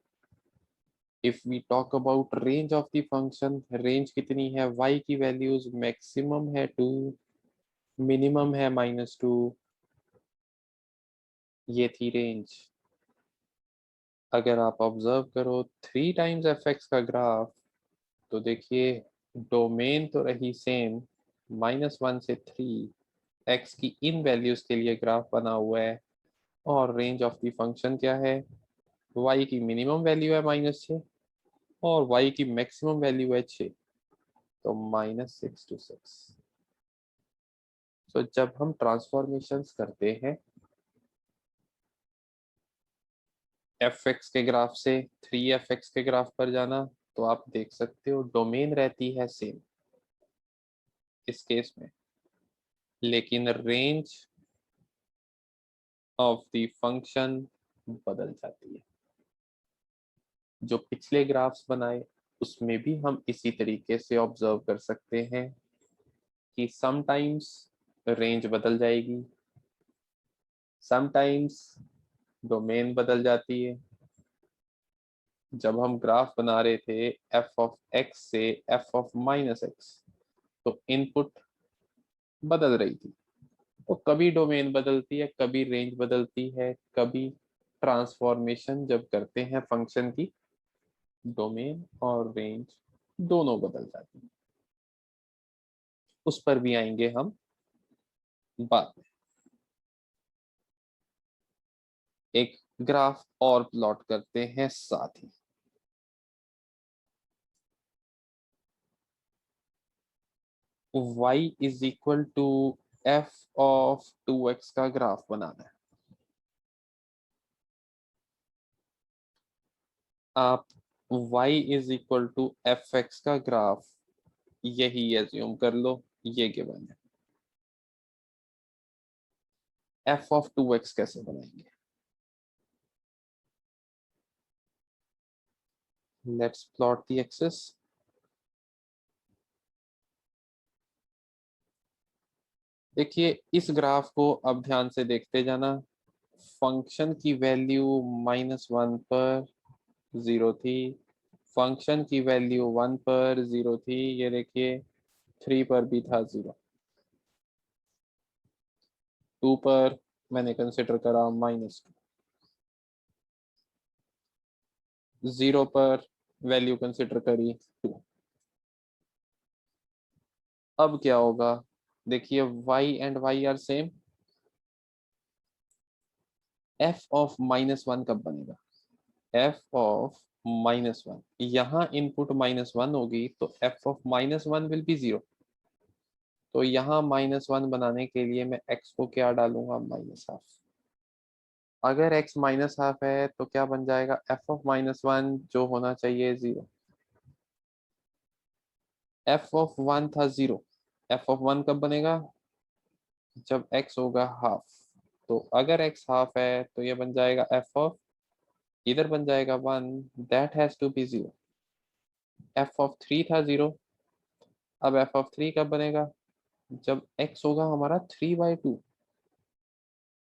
If we talk about range of the function, range कितनी है, y की वैल्यूज मैक्सिमम है 2, मिनिमम है -2, ये थी रेंज। अगर आप ऑब्जर्व करो 3 टाइम्स एफ एक्स का ग्राफ, तो देखिए डोमेन तो रही सेम, -1 से 3 एक्स की इन वैल्यूज के लिए ग्राफ बना हुआ है, और रेंज ऑफ द फंक्शन क्या है, y की मिनिमम वैल्यू है -6 और y की मैक्सिमम वैल्यू है 6, तो -6 to 6। तो जब हम ट्रांसफॉर्मेशंस करते हैं एफ एक्स के ग्राफ से 3f(x) के ग्राफ पर जाना, तो आप देख सकते हो डोमेन रहती है सेम इस केस में, लेकिन रेंज ऑफ द फंक्शन बदल जाती है। जो पिछले ग्राफ्स बनाए उसमें भी हम इसी तरीके से ऑब्जर्व कर सकते हैं कि समटाइम्स रेंज बदल जाएगी, समटाइम्स डोमेन बदल जाती है। जब हम ग्राफ बना रहे थे एफ ऑफ एक्स से एफ ऑफ -x, तो इनपुट बदल रही थी, तो कभी डोमेन बदलती है, कभी रेंज बदलती है, कभी ट्रांसफॉर्मेशन जब करते हैं फंक्शन की, डोमेन और रेंज दोनों बदल जाती है। उस पर भी आएंगे हम बाद में। एक ग्राफ और प्लॉट करते हैं साथ ही। y is equal to f of 2x का ग्राफ बनाना है। आप y is equal to fx का ग्राफ यही एज्यूम कर लो, ये गिवन है। f ऑफ 2x कैसे बनाएंगे, लेट्स प्लॉट द एक्सिस। देखिए इस ग्राफ को अब ध्यान से देखते जाना। फंक्शन की वैल्यू -1 पर 0 थी, फंक्शन की वैल्यू 1 पर 0 थी, ये देखिए 3 पर भी था 0, 2 पर मैंने कंसिडर करा -2, 0 पर वैल्यू कंसिडर करी 2। अब क्या होगा, देखिए y and y are same, f of -1 कब बनेगा, f ऑफ -1, यहाँ इनपुट -1 होगी तो f ऑफ -1 विल बी 0। तो यहाँ -1 बनाने के लिए मैं x को क्या डालूंगा, -12। अगर x -12 है तो क्या बन जाएगा, f ऑफ -1 जो होना चाहिए 0, f ऑफ 1 था 0, f ऑफ 1 कब बनेगा, जब x होगा हाफ। तो अगर x हाफ है तो ये बन जाएगा f ऑफ, इधर बन जाएगा 1, that has to be 0। f of 3 था 0, अब f ऑफ 3 कब बनेगा, जब x होगा हमारा 3/2।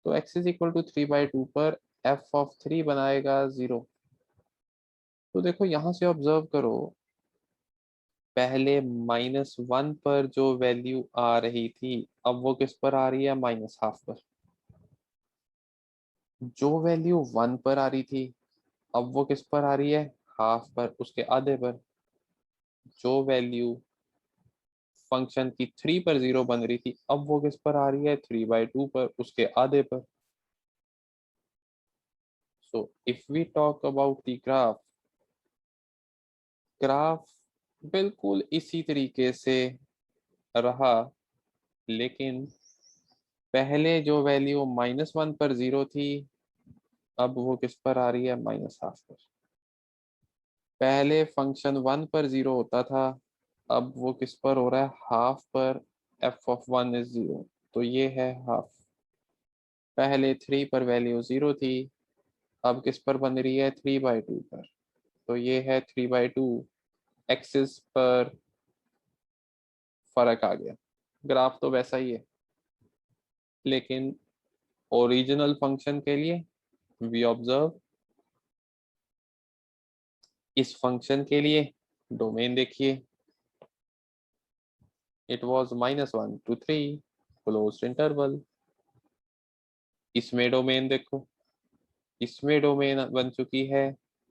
तो x इज इक्वल टू 3/2 पर f ऑफ 3 बनाएगा 0। तो देखो यहाँ से ऑब्जर्व करो, पहले -1 पर जो वैल्यू आ रही थी, अब वो किस पर आ रही है, -12 पर। जो वैल्यू 1 पर आ रही थी, अब वो किस पर आ रही है, हाफ पर, उसके आधे पर। जो वैल्यू फंक्शन की 3 पर 0 बन रही थी, अब वो किस पर आ रही है, 3/2 पर, उसके आधे पर। So if we talk about the graph, graph बिल्कुल इसी तरीके से रहा, लेकिन पहले जो वैल्यू -1 पर 0 थी, अब वो किस पर आ रही है, -12 पर। पहले फंक्शन 1 पर 0 होता था, अब वो किस पर हो रहा है, हाफ पर, f ऑफ 1 इज 0, तो ये है हाफ। पहले 3 पर वैल्यू 0 थी, अब किस पर बन रही है, 3/2 पर, तो ये है 3/2। एक्सिस पर फर्क आ गया, ग्राफ तो वैसा ही है, लेकिन ओरिजिनल फंक्शन के लिए वी ऑब्जर्व, इस फंक्शन के लिए डोमेन देखिए, it was -1 to 3 closed interval. इसमें डोमेन देखो, इसमें डोमेन बन चुकी है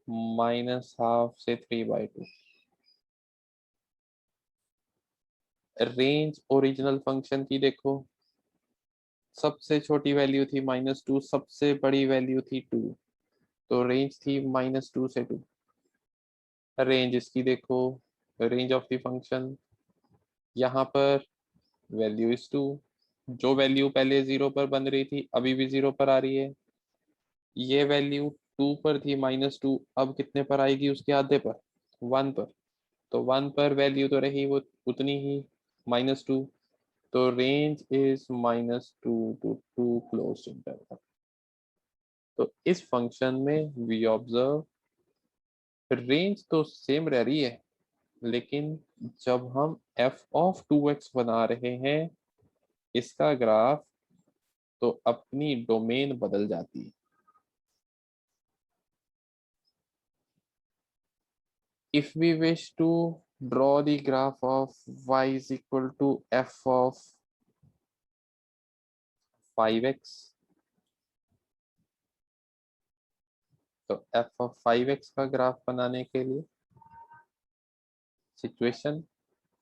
-12 से 3/2। रेंज ओरिजिनल फंक्शन की देखो, सबसे छोटी वैल्यू थी -2, सबसे बड़ी वैल्यू थी 2, तो रेंज थी -2 से 2। रेंज इसकी देखो, रेंज ऑफ द फंक्शन, यहाँ पर वैल्यू इज 2, जो वैल्यू पहले 0 पर बन रही थी अभी भी 0 पर आ रही है। ये वैल्यू 2 पर थी -2, अब कितने पर आएगी, उसके आधे पर, 1 पर। तो 1 पर वैल्यू तो रही वो उतनी ही, -2। तो range is -2 to 2 closed interval. तो इस फंक्शन में वी ऑब्जर्व रेंज तो सेम रह रही है, लेकिन जब हम f(2x) बना रहे हैं इसका ग्राफ, तो अपनी डोमेन बदल जाती है। If we wish to draw the graph of y is equal to f of 5x, तो f of 5x का ग्राफ बनाने के लिए सिचुएशन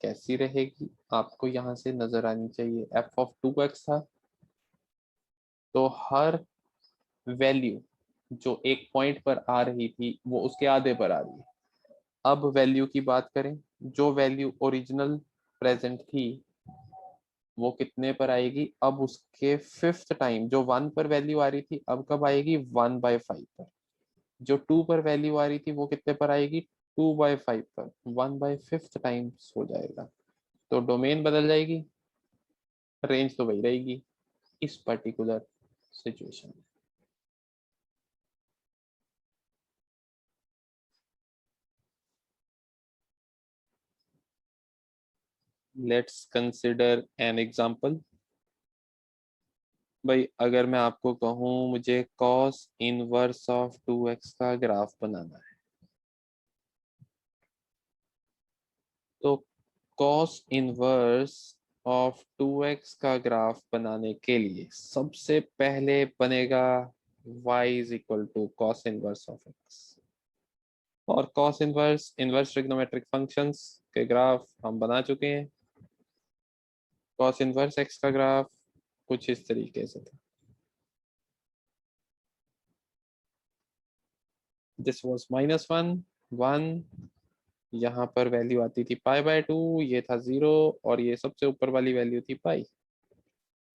कैसी रहेगी आपको यहाँ से नजर आनी चाहिए। f of 2x था, तो हर वैल्यू जो एक पॉइंट पर आ रही थी वो उसके आधे पर आ रही है। अब वैल्यू की बात करें, जो वैल्यू ओरिजिनल प्रेजेंट थी वो कितने पर आएगी, अब उसके 5th टाइम, जो 1 पर वैल्यू आ रही थी अब कब आएगी, 1/5 पर। जो 2 पर वैल्यू आ रही थी वो कितने पर आएगी, 2/5 पर, 1/5 टाइम्स हो जाएगा। तो डोमेन बदल जाएगी, रेंज तो वही रहेगी इस पर्टिकुलर सिचुएशन में। Let's consider an example. भाई अगर मैं आपको कहूं मुझे cos इनवर्स ऑफ 2x का ग्राफ बनाना है, तो cos इनवर्स ऑफ 2x का ग्राफ बनाने के लिए सबसे पहले बनेगा y is equal to cos inverse of x। और cos inverse, inverse trigonometric functions के ग्राफ हम बना चुके हैं। cos इनवर्स x का ग्राफ कुछ इस तरीके से था। दिस वाज -1, 1, यहाँ पर वैल्यू आती थी π/2, ये था 0, और ये सबसे ऊपर वाली वैल्यू थी पाई।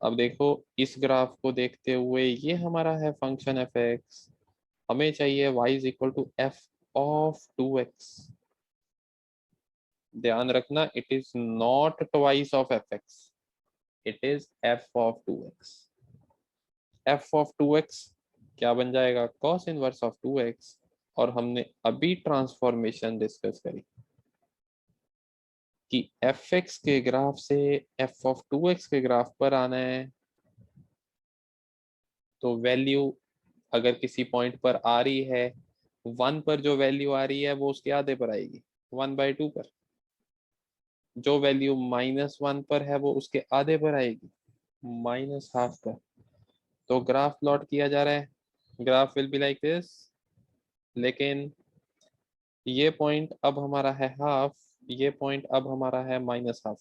अब देखो इस ग्राफ को देखते हुए ये हमारा है फंक्शन एफ एक्स, हमें चाहिए y is equal to F of 2x। ध्यान रखना, it is not twice of F x, it is f of 2x। F of 2x क्या बन जाएगा, cos इनवर्स ऑफ 2x। और हमने अभी ट्रांसफॉर्मेशन डिस्कस करी कि एफ एक्स के ग्राफ से एफ ऑफ 2x के ग्राफ पर आना है, तो वैल्यू अगर किसी पॉइंट पर आ रही है, 1 पर जो वैल्यू आ रही है वो उसके आधे पर आएगी, 1/2 पर। जो वैल्यू -1 पर है वो उसके आधे पर आएगी, -12 पर। तो ग्राफ प्लॉट किया जा रहा है, graph will be like this, लेकिन ये पॉइंट अब हमारा है हाफ, ये पॉइंट अब हमारा है -12।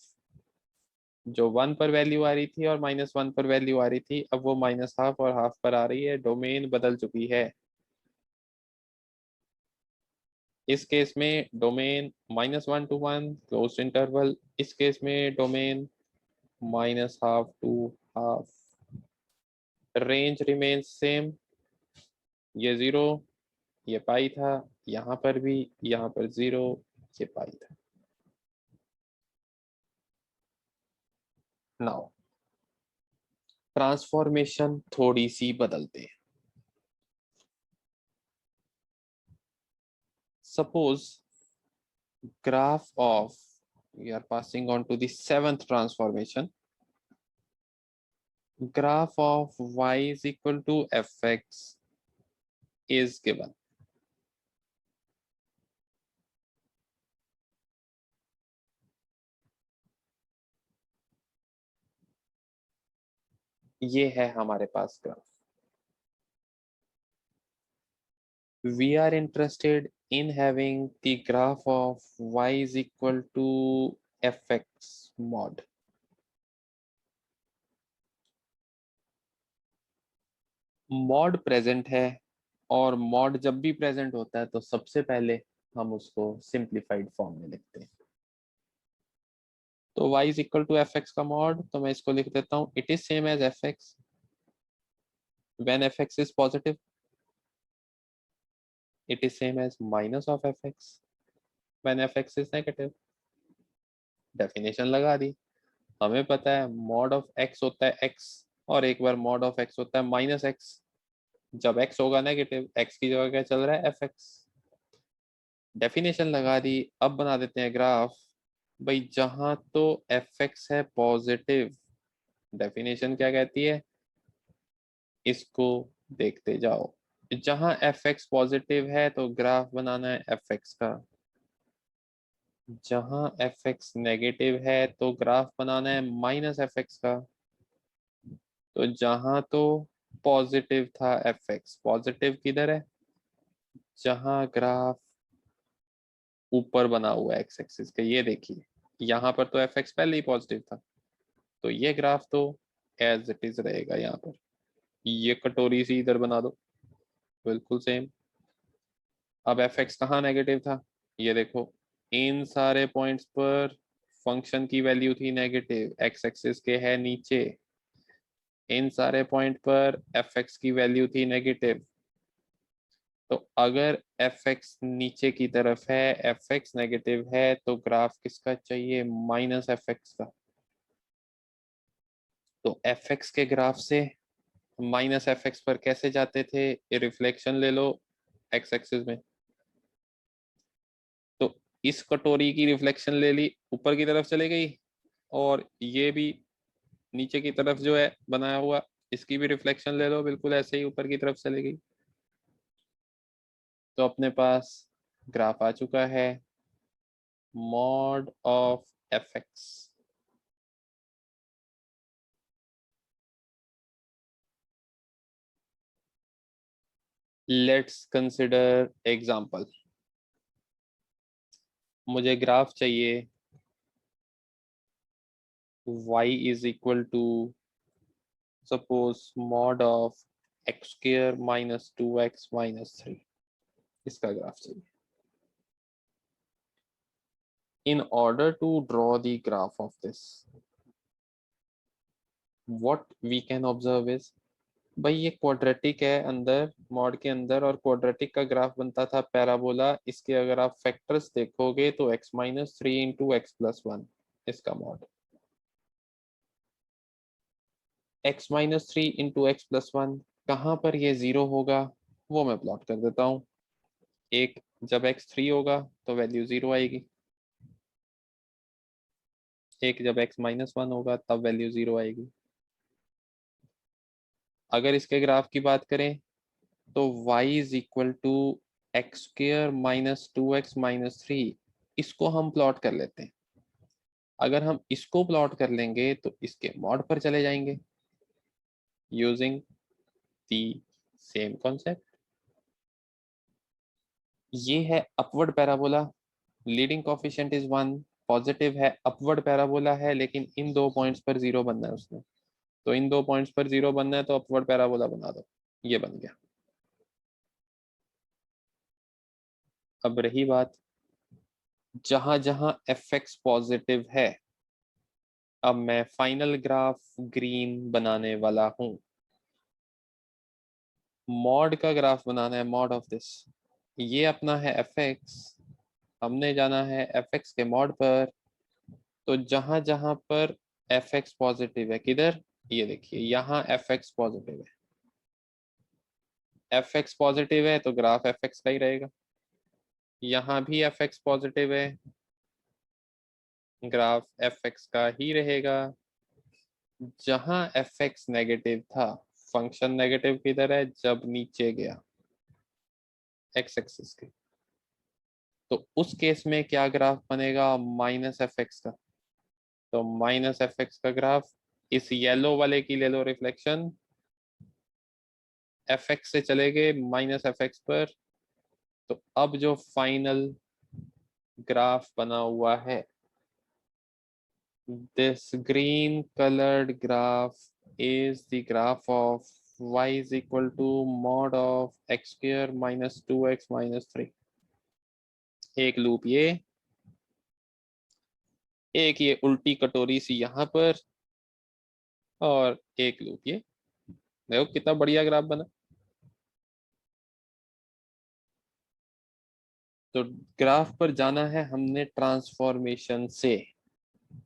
जो 1 पर वैल्यू आ रही थी और -1 पर वैल्यू आ रही थी, अब वो -12 और हाफ पर आ रही है, डोमेन बदल चुकी है। इस केस में डोमेन -1 to 1 क्लोज इंटरवल, इस केस में domain -12 to half. Range remains same, ये 0, ये पाई था, यहाँ पर भी, यहाँ पर 0, ये पाई था। नाउ ट्रांसफॉर्मेशन थोड़ी सी बदलते हैं। Suppose graph of, we are passing on to the 7th transformation, graph of y is equal to fx is given। ये है हमारे पास graph. We are interested in having the graph of y is equal to fx mod. Mod present है, और mod जब भी present होता है तो सबसे पहले हम उसको सिंप्लीफाइड फॉर्म में लिखते हैं। तो y is equal to F x का मॉड, तो मैं इसको लिख देता हूँ, it is same as f x when f x is positive, it is same as minus of F x when f x is negative. Definition लगा दी। हमें पता है मॉड ऑफ एक्स होता है एक्स, और एक बार मॉड ऑफ एक्स होता है माइनस एक्स। जब एक्स होगा नेगेटिव, एक्स की जगह क्या चल रहा है, एफ एक्स। डेफिनेशन लगा दी। अब बना देते हैं ग्राफ। भाई जहां तो एफ एक्स है पॉजिटिव, डेफिनेशन क्या कहती है, इसको देखते जाओ। जहां एफ एक्स पॉजिटिव है तो ग्राफ बनाना है एफ एक्स का, जहां एफ एक्स नेगेटिव है तो ग्राफ बनाना है माइनस एफ एक्स का। तो जहां तो पॉजिटिव था एफ एक्स, पॉजिटिव किधर है, जहां ग्राफ ऊपर बना हुआ है एक्स एक्सिस के, ये देखिए यहाँ पर तो एफ एक्स पहले ही पॉजिटिव था, तो ये ग्राफ तो एज इट इज रहेगा यहाँ पर। ये कटोरी सी इधर बना दो, बिल्कुल सेम। अब एफ एक्स कहाँ नेगेटिव था, ये देखो, इन सारे पॉइंट्स पर फंक्शन की वैल्यू थी नेगेटिव, एक्स एक्सिस के है नीचे। इन सारे पॉइंट पर एफ एक्स की वैल्यू थी नेगेटिव। तो अगर एफ एक्स नीचे की तरफ है, एफ एक्स नेगेटिव है, तो ग्राफ किसका चाहिए, माइनस एफ एक्स का। तो एफ एक्स के ग्राफ से माइनस एफ एक्स पर कैसे जाते थे, ये रिफ्लेक्शन ले लो एक्स एक्सिस में। तो इस कटोरी की रिफ्लेक्शन ले ली, ऊपर की तरफ चले गई, और ये भी नीचे की तरफ जो है बनाया हुआ, इसकी भी रिफ्लेक्शन ले लो, बिल्कुल ऐसे ही ऊपर की तरफ चले गई। तो अपने पास ग्राफ आ चुका है mod of F x. Let's consider example. मुझे ग्राफ चाहिए y is equal to suppose mod of x square minus 2x minus 3, इसका ग्राफ चाहिए। In order to draw the graph of this, what we can observe is, भाई ये quadratic है अंदर mod के अंदर, और क्वाड्रेटिक का ग्राफ बनता था पैराबोला। इसके अगर आप फैक्टर्स देखोगे तो x minus 3 into x plus 1, इसका mod x minus 3 into x plus 1। कहाँ पर ये जीरो होगा वो मैं प्लॉट कर देता हूँ। एक, जब x 3 होगा तो वैल्यू जीरो आएगी। एक, जब x माइनस 1 होगा तब वैल्यू जीरो आएगी। अगर इसके ग्राफ की बात करें तो y is equal to x square minus 2x minus 3, इसको हम प्लॉट कर लेते हैं। अगर हम इसको प्लॉट कर लेंगे तो इसके मॉड पर चले जाएंगे यूजिंग दी सेम कॉन्सेप्ट। ये है upward parabola, leading coefficient is 1, positive है, अपवर्ड पैराबोला है, लेकिन इन दो पॉइंट्स पर जीरो बनना है उसने। तो इन दो पॉइंट्स पर जीरो बनना है तो अपवर्ड पैराबोला बना दो, ये बन गया। अब रही बात, जहां जहां एफ एक्स पॉजिटिव है, अब मैं फाइनल ग्राफ ग्रीन बनाने वाला हूं। मॉड का ग्राफ बनाना है, मॉड ऑफ दिस, ये अपना है एफ एक्स, हमने जाना है एफ एक्स के मॉड पर। तो जहां जहां पर एफ एक्स पॉजिटिव है, किधर, ये देखिए यहाँ एफ एक्स पॉजिटिव है, एफ एक्स पॉजिटिव है तो ग्राफ एफ एक्स का ही रहेगा। यहाँ भी एफ एक्स पॉजिटिव है, ग्राफ एफ एक्स का ही रहेगा। जहां एफ एक्स नेगेटिव था, फंक्शन नेगेटिव किधर है, जब नीचे गया एक्स एक्सिस के, तो उस केस में क्या ग्राफ बनेगा, माइनस एफ एक्स का। तो माइनस एफ एक्स का ग्राफ, इस येलो वाले की ले लो रिफ्लेक्शन, एफ एक्स से चले गए माइनस एफ एक्स पर, तो अब जो फाइनल ग्राफ बना हुआ है, this green colored graph is the graph of y is equal to mod of x square minus 2x minus 3। एक लूप ये, एक ये उल्टी कटोरी सी यहाँ पर, और एक लूप ये। देखो कितना बढ़िया ग्राफ बना। तो ग्राफ पर जाना है हमने ट्रांसफॉर्मेशन से,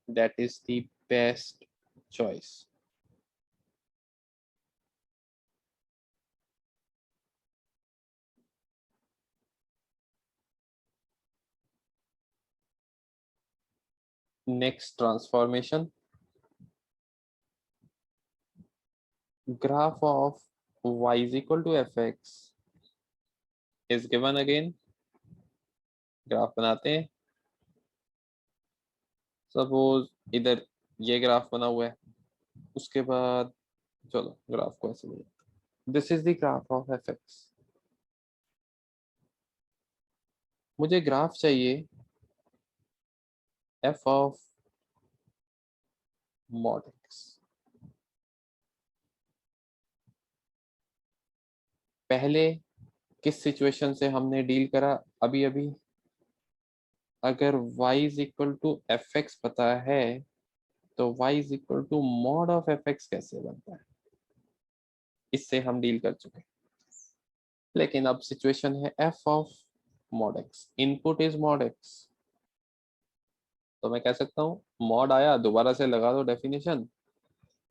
that is the best choice. Next transformation, graph of y is equal to fx is given again। Graph बनाते हैं। सपोज इधर ये ग्राफ बना हुआ है, उसके बाद चलो ग्राफ को ऐसे बनाते, this is the graph of fx। मुझे ग्राफ चाहिए f ऑफ mod x। पहले किस सिचुएशन से हमने डील करा अभी अभी, अगर y is equal to F x पता है तो y is equal to mod of F x कैसे बनता है, इससे हम डील कर चुके। लेकिन अब सिचुएशन है f of mod x, input is mod x। तो मैं कह सकता हूँ मॉड आया, दोबारा से लगा दो definition,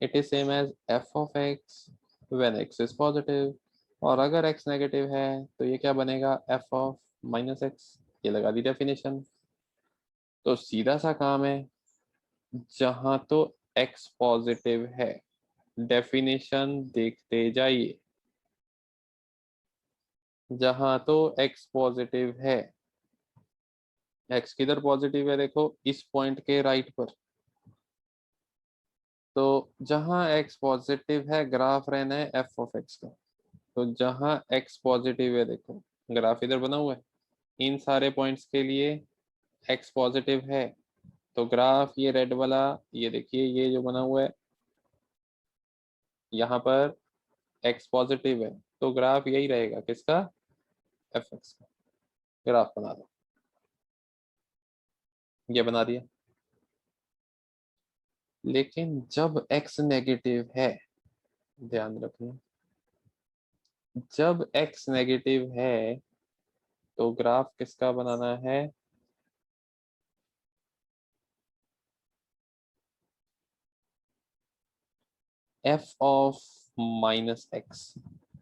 it is same as f of x when x is positive, और अगर x नेगेटिव है तो ये क्या बनेगा, f ऑफ माइनस x। ये लगा दी डेफिनेशन। तो सीधा सा काम है, जहां तो x पॉजिटिव है डेफिनेशन देखते जाइए, जहां तो x पॉजिटिव है, x किधर पॉजिटिव है देखो, इस पॉइंट के राइट पर। तो जहां x पॉजिटिव है ग्राफ रहना है f ऑफ x का। तो जहां x पॉजिटिव है देखो, ग्राफ इधर बना हुआ है, इन सारे पॉइंट्स के लिए x पॉजिटिव है, तो ग्राफ ये रेड वाला, ये देखिए ये जो बना हुआ है यहाँ पर x पॉजिटिव है, तो ग्राफ यही रहेगा किसका, fx का। ग्राफ बना दो, ये बना दिया। लेकिन जब x नेगेटिव है, ध्यान रखना, जब x नेगेटिव है तो ग्राफ किसका बनाना है, f of minus x।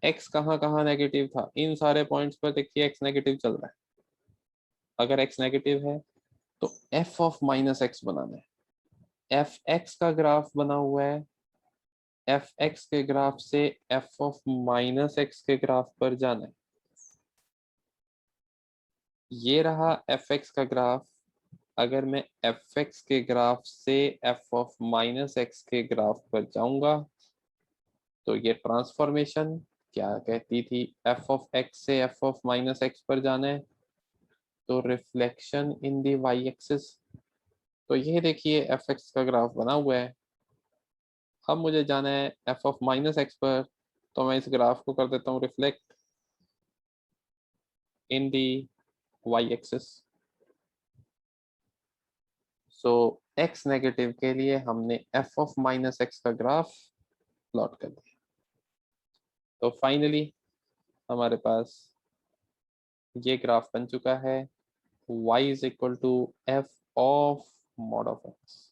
x कहाँ कहाँ नेगेटिव था, इन सारे पॉइंट्स पर देखिए x नेगेटिव चल रहा है। अगर x नेगेटिव है तो f ऑफ माइनस x बनाना है। एफ एक्स का ग्राफ बना हुआ है, एफ एक्स के ग्राफ से एफ ऑफ माइनस एक्स के ग्राफ पर जाना है। ये रहा एफ एक्स का ग्राफ। अगर मैं एफ एक्स के ग्राफ से एफ ऑफ माइनस एक्स के ग्राफ पर जाऊंगा तो ये ट्रांसफॉर्मेशन क्या कहती थी, एफ ऑफ एक्स से एफ ऑफ माइनस एक्स पर जाना है, तो reflection in the y axis. तो ये देखिए एफ एक्स का ग्राफ बना हुआ है। अब मुझे जाना है एफ ऑफ माइनस एक्स पर, तो मैं इस ग्राफ को कर देता हूँ reflect in the y axis. So x negative के लिए हमने एफ ऑफ माइनस एक्स का ग्राफ प्लॉट कर दिया। तो फाइनली हमारे पास ये ग्राफ बन चुका है, y is equal to F of mod of x.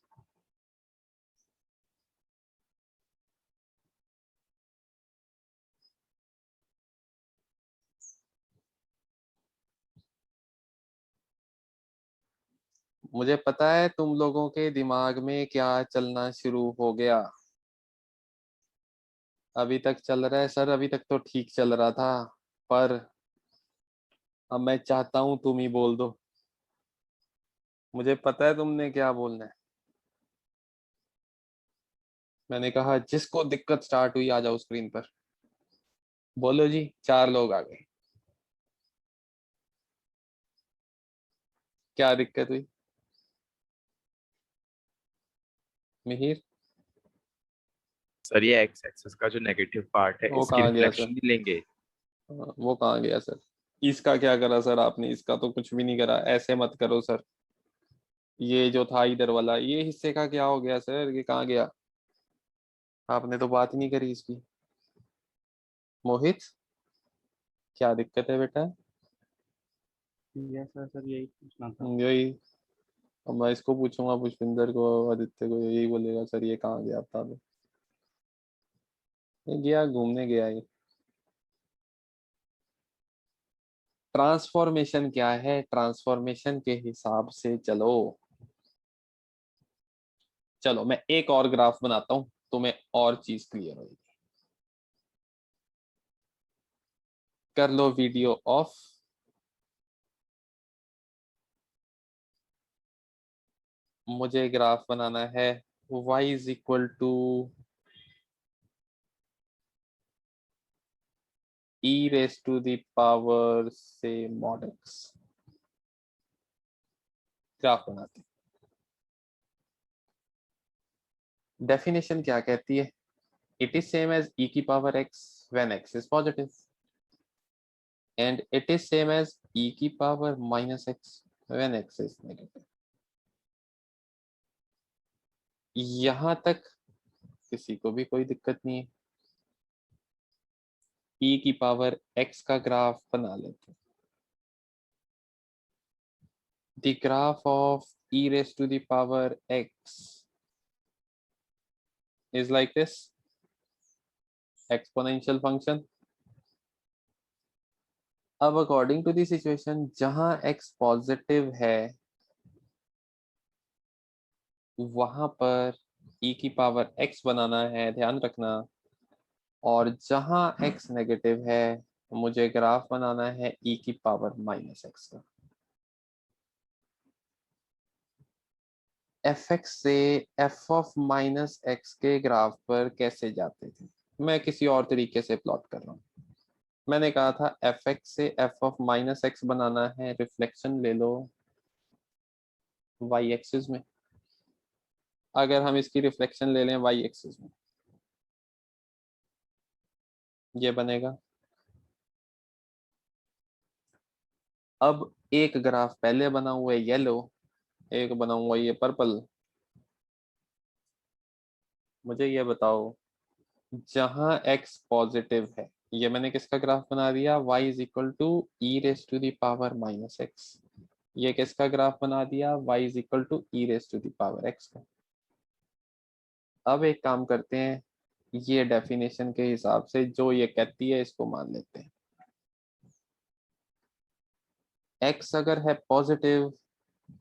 मुझे पता है तुम लोगों के दिमाग में क्या चलना शुरू हो गया। अभी तक चल रहा है सर, अभी तक तो ठीक चल रहा था, पर अब मैं चाहता हूं तुम ही बोल दो। मुझे पता है तुमने क्या बोलना है। मैंने कहा जिसको दिक्कत स्टार्ट हुई आ जाओ स्क्रीन पर। बोलो जी, 4 लोग आ गए। क्या दिक्कत हुई मिहिर? सर ये एक्स एक्सेस का जो नेगेटिव पार्ट है वो इसकी कहाँ गया सर? रिफ्लेक्शन भी लेंगे। हाँ, वो कहाँ गया सर? इसका क्या करा सर आपने? इसका तो कुछ भी नहीं करा, ऐसे मत करो सर। ये जो था इधर वाला, ये हिस्से का क्या हो गया सर? ये कहाँ गया? आपने तो बात ही नहीं करी इसकी। मोहित, क्या दिक्कत है बेटा? यस सर, सर यही पूछना था। यही। अब मैं इसको पूछूंगा, पुष्पिंदर को, आदित्य को, यही बोलेगा सर ये कहाँ गया बता दो। ये गया, घूमने गया ये। ट्रांसफॉर्मेशन क्या है? ट्रांसफॉर्मेशन के हिसाब से चलो। चलो मैं एक और ग्राफ बनाता हूं, तुम्हें और चीज क्लियर होगी। कर लो वीडियो ऑफ। मुझे ग्राफ बनाना है y is equal to e raise to the power से mod x। ग्राफ बनाते हैं। डेफिनेशन क्या कहती है? It is same as e की power x when x is positive, and it is same as e की power minus x when x is negative. यहां तक किसी को भी कोई दिक्कत नहीं है। e की पावर x का ग्राफ बना लेते हैं। The graph of e raised to the power x is like this, exponential function. अब अकॉर्डिंग टू द सिचुएशन जहां x पॉजिटिव है वहां पर e की पावर x बनाना है, ध्यान रखना। और जहां x नेगेटिव है मुझे ग्राफ बनाना है e की पावर माइनस x का। fx से f ऑफ माइनस x के ग्राफ पर कैसे जाते थे? मैं किसी और तरीके से प्लॉट कर रहा हूँ। मैंने कहा था fx से f ऑफ माइनस x बनाना है, रिफ्लेक्शन ले लो y एक्सिस में। अगर हम इसकी रिफ्लेक्शन ले लें y एक्सिस में, ये बनेगा। अब एक ग्राफ पहले बना हुआ है येलो, एक बना हुआ है ये पर्पल। मुझे ये बताओ, जहां x पॉजिटिव है, ये मैंने किसका ग्राफ बना दिया? y is equal to e raise to the power minus x. ये किसका ग्राफ बना दिया? y is equal to e raise to the power x का। अब एक काम करते हैं, ये डेफिनेशन के हिसाब से जो ये कहती है इसको मान लेते हैं। x अगर है पॉजिटिव,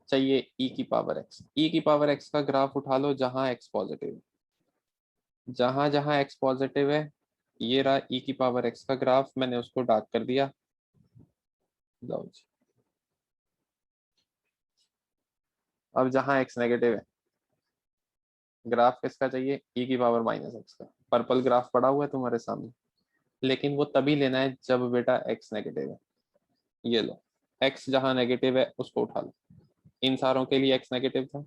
चाहिए e की पावर x। e की पावर x का ग्राफ उठा लो जहां x पॉजिटिव है। जहां जहां x पॉजिटिव है, ये रहा e की पावर x का ग्राफ, मैंने उसको डार्क कर दिया। लो जी। अब जहां x नेगेटिव है, ग्राफ किसका चाहिए? e की पावर माइनस x का। पर्पल ग्राफ पड़ा हुआ है तुम्हारे सामने, लेकिन वो तभी लेना है जब बेटा x नेगेटिव है। ये लो, x जहां नेगेटिव है उसको उठा लो। इन सारों के लिए x नेगेटिव था,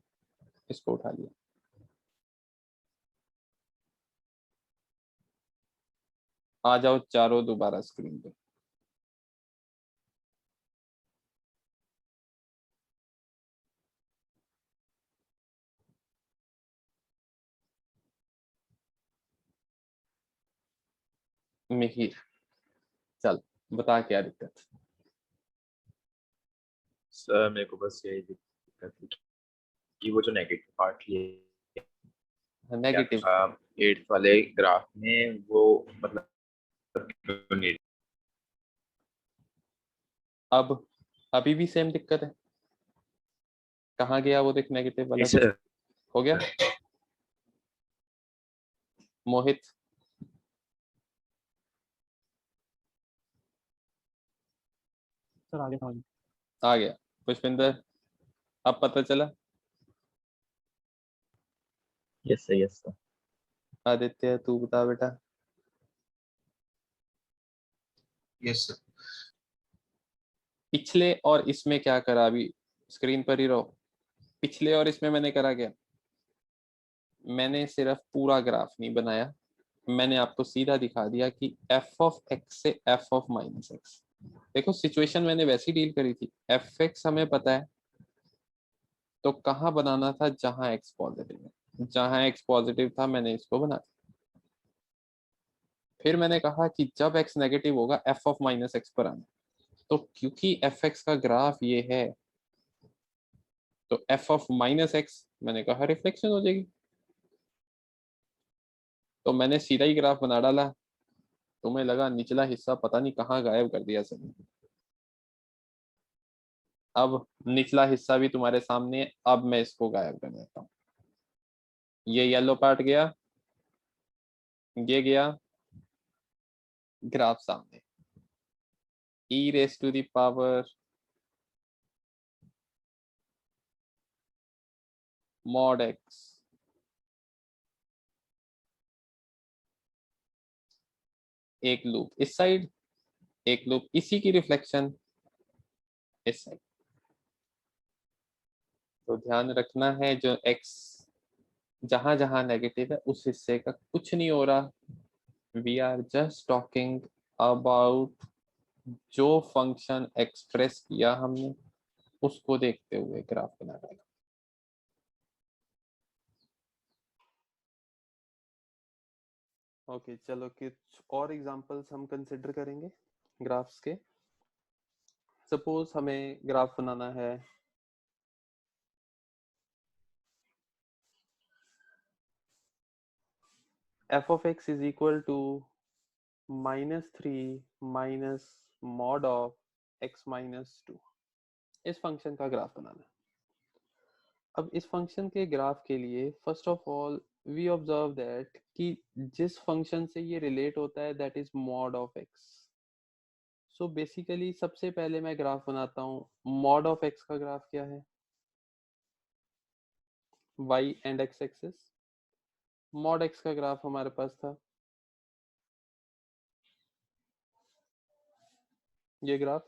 इसको उठा लिया। आ जाओ चारों दोबारा स्क्रीन पे। मिहिर, चल बता क्या दिक्कत? सर मेरे को बस यही दिक्कत थी कि वो जो नेगेटिव पार्ट ये क्या नेगेटिव। था एट्थ वाले ग्राफ में वो मतलब क्यों नहीं। अब अभी भी सेम दिक्कत है? कहाँ गया वो? देख नेगेटिव वाला कुछ सर हो गया? मोहित, सर आगे समझ। आ गया। पुष्पिंदर, अब पता चला? Yes sir yes sir. Aditya तू बता बेटा। Yes sir. पिछले और इसमें क्या करा अभी? स्क्रीन पर ही रहो। पिछले और इसमें मैंने करा क्या, मैंने सिर्फ पूरा ग्राफ नहीं बनाया, मैंने आपको सीधा दिखा दिया कि एफ ऑफ एक्स से एफ ऑफ माइनस एक्स। देखो सिचुएशन मैंने वैसी डील करी थी, एफ एक्स हमें पता है, तो कहाँ बनाना था, जहां एक्स पॉजिटिव है, जहां एक्स पॉजिटिव था मैंने इसको बना दिया। फिर मैंने कहा कि जब एक्स नेगेटिव होगा एफ ऑफ माइनस एक्स पर आना, तो क्योंकि एफ एक्स का ग्राफ ये है, तो एफ ऑफ माइनस एक्स मैंने कहा रिफ्लेक्शन हो जाएगी, तो मैंने सीधा ही ग्राफ बना डाला। तुम्हें लगा निचला हिस्सा पता नहीं कहाँ गायब कर दिया सर। अब निचला हिस्सा भी तुम्हारे सामने है, अब मैं इसको गायब कर देता हूँ। ये येलो पार्ट गया, ये गया, ग्राफ सामने, e raised to the power mod x एक लूप इस साइड, एक लूप इसी की रिफ्लेक्शन इस साइड। तो ध्यान रखना है जो x जहां जहां नेगेटिव है उस हिस्से का कुछ नहीं हो रहा, we are just talking about जो फंक्शन एक्सप्रेस किया हमने उसको देखते हुए ग्राफ बना रहा है। ओके चलो कुछ और एग्जांपल्स हम कंसिडर करेंगे ग्राफ्स के। सपोज हमें ग्राफ बनाना है f of x is equal to -3 minus mod of x minus 2। इस फंक्शन का ग्राफ बनाना है। अब इस फंक्शन के ग्राफ के लिए first of all we observe that कि जिस फंक्शन से ये रिलेट होता है that is mod of x। So basically सबसे पहले मैं ग्राफ बनाता हूँ, मॉड ऑफ x का ग्राफ क्या है, y and x axis. Mod x का ग्राफ हमारे पास था ये ग्राफ।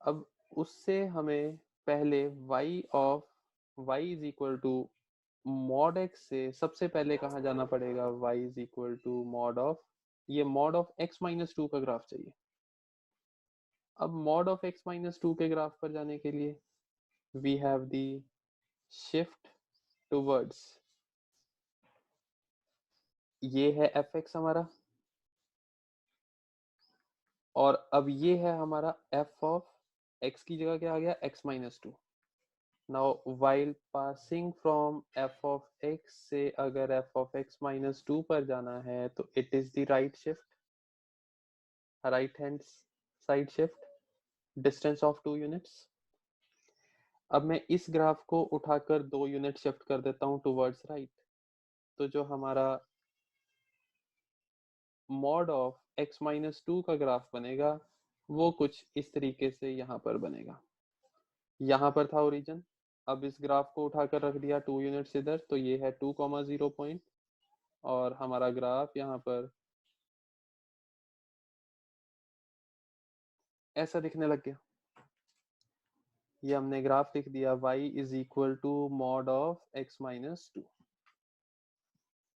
अब उससे हमें पहले y of y is equal to mod x से सबसे पहले कहाँ जाना पड़ेगा, y is equal to mod of, ये मॉड ऑफ x माइनस 2 का ग्राफ चाहिए। अब मॉड ऑफ x माइनस 2 के ग्राफ पर जाने के लिए we have the shift towards, ये है fx हमारा, और अब ये है हमारा f ऑफ x की जगह क्या आ गया, x minus 2। Now while passing from f of x से अगर f of x minus 2 पर जाना है तो it is the right shift, right hand side shift, distance of 2 units। अब मैं इस ग्राफ को उठाकर 2 यूनिट शिफ्ट कर देता हूँ टुवर्ड्स राइट, तो जो हमारा मॉड ऑफ x माइनस 2 का ग्राफ बनेगा वो कुछ इस तरीके से यहाँ पर बनेगा। यहाँ पर था ओरिजिन, अब इस ग्राफ को उठाकर रख दिया 2 यूनिट्स इधर, तो ये है 2,0 पॉइंट, और हमारा ग्राफ यहाँ पर ऐसा दिखने लग गया। ये हमने ग्राफ लिख दिया y is equal to mod of x minus 2।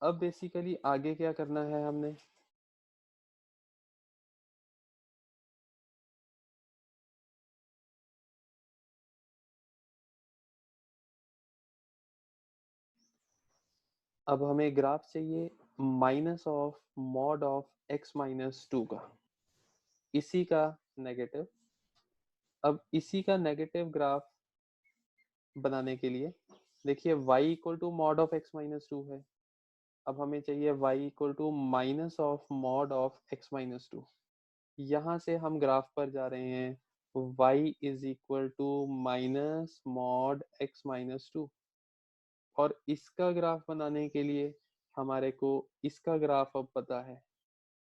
अब बेसिकली आगे क्या करना है हमने, अब हमें ग्राफ चाहिए minus of mod of x minus 2 का, इसी का नेगेटिव। अब इसी का नेगेटिव ग्राफ बनाने के लिए देखिए y equal to mod of x minus 2 है, अब हमें चाहिए y equal to minus of mod of x minus 2। यहाँ से हम ग्राफ पर जा रहे हैं y is equal to minus mod x minus 2, और इसका ग्राफ बनाने के लिए हमारे को इसका ग्राफ अब पता है।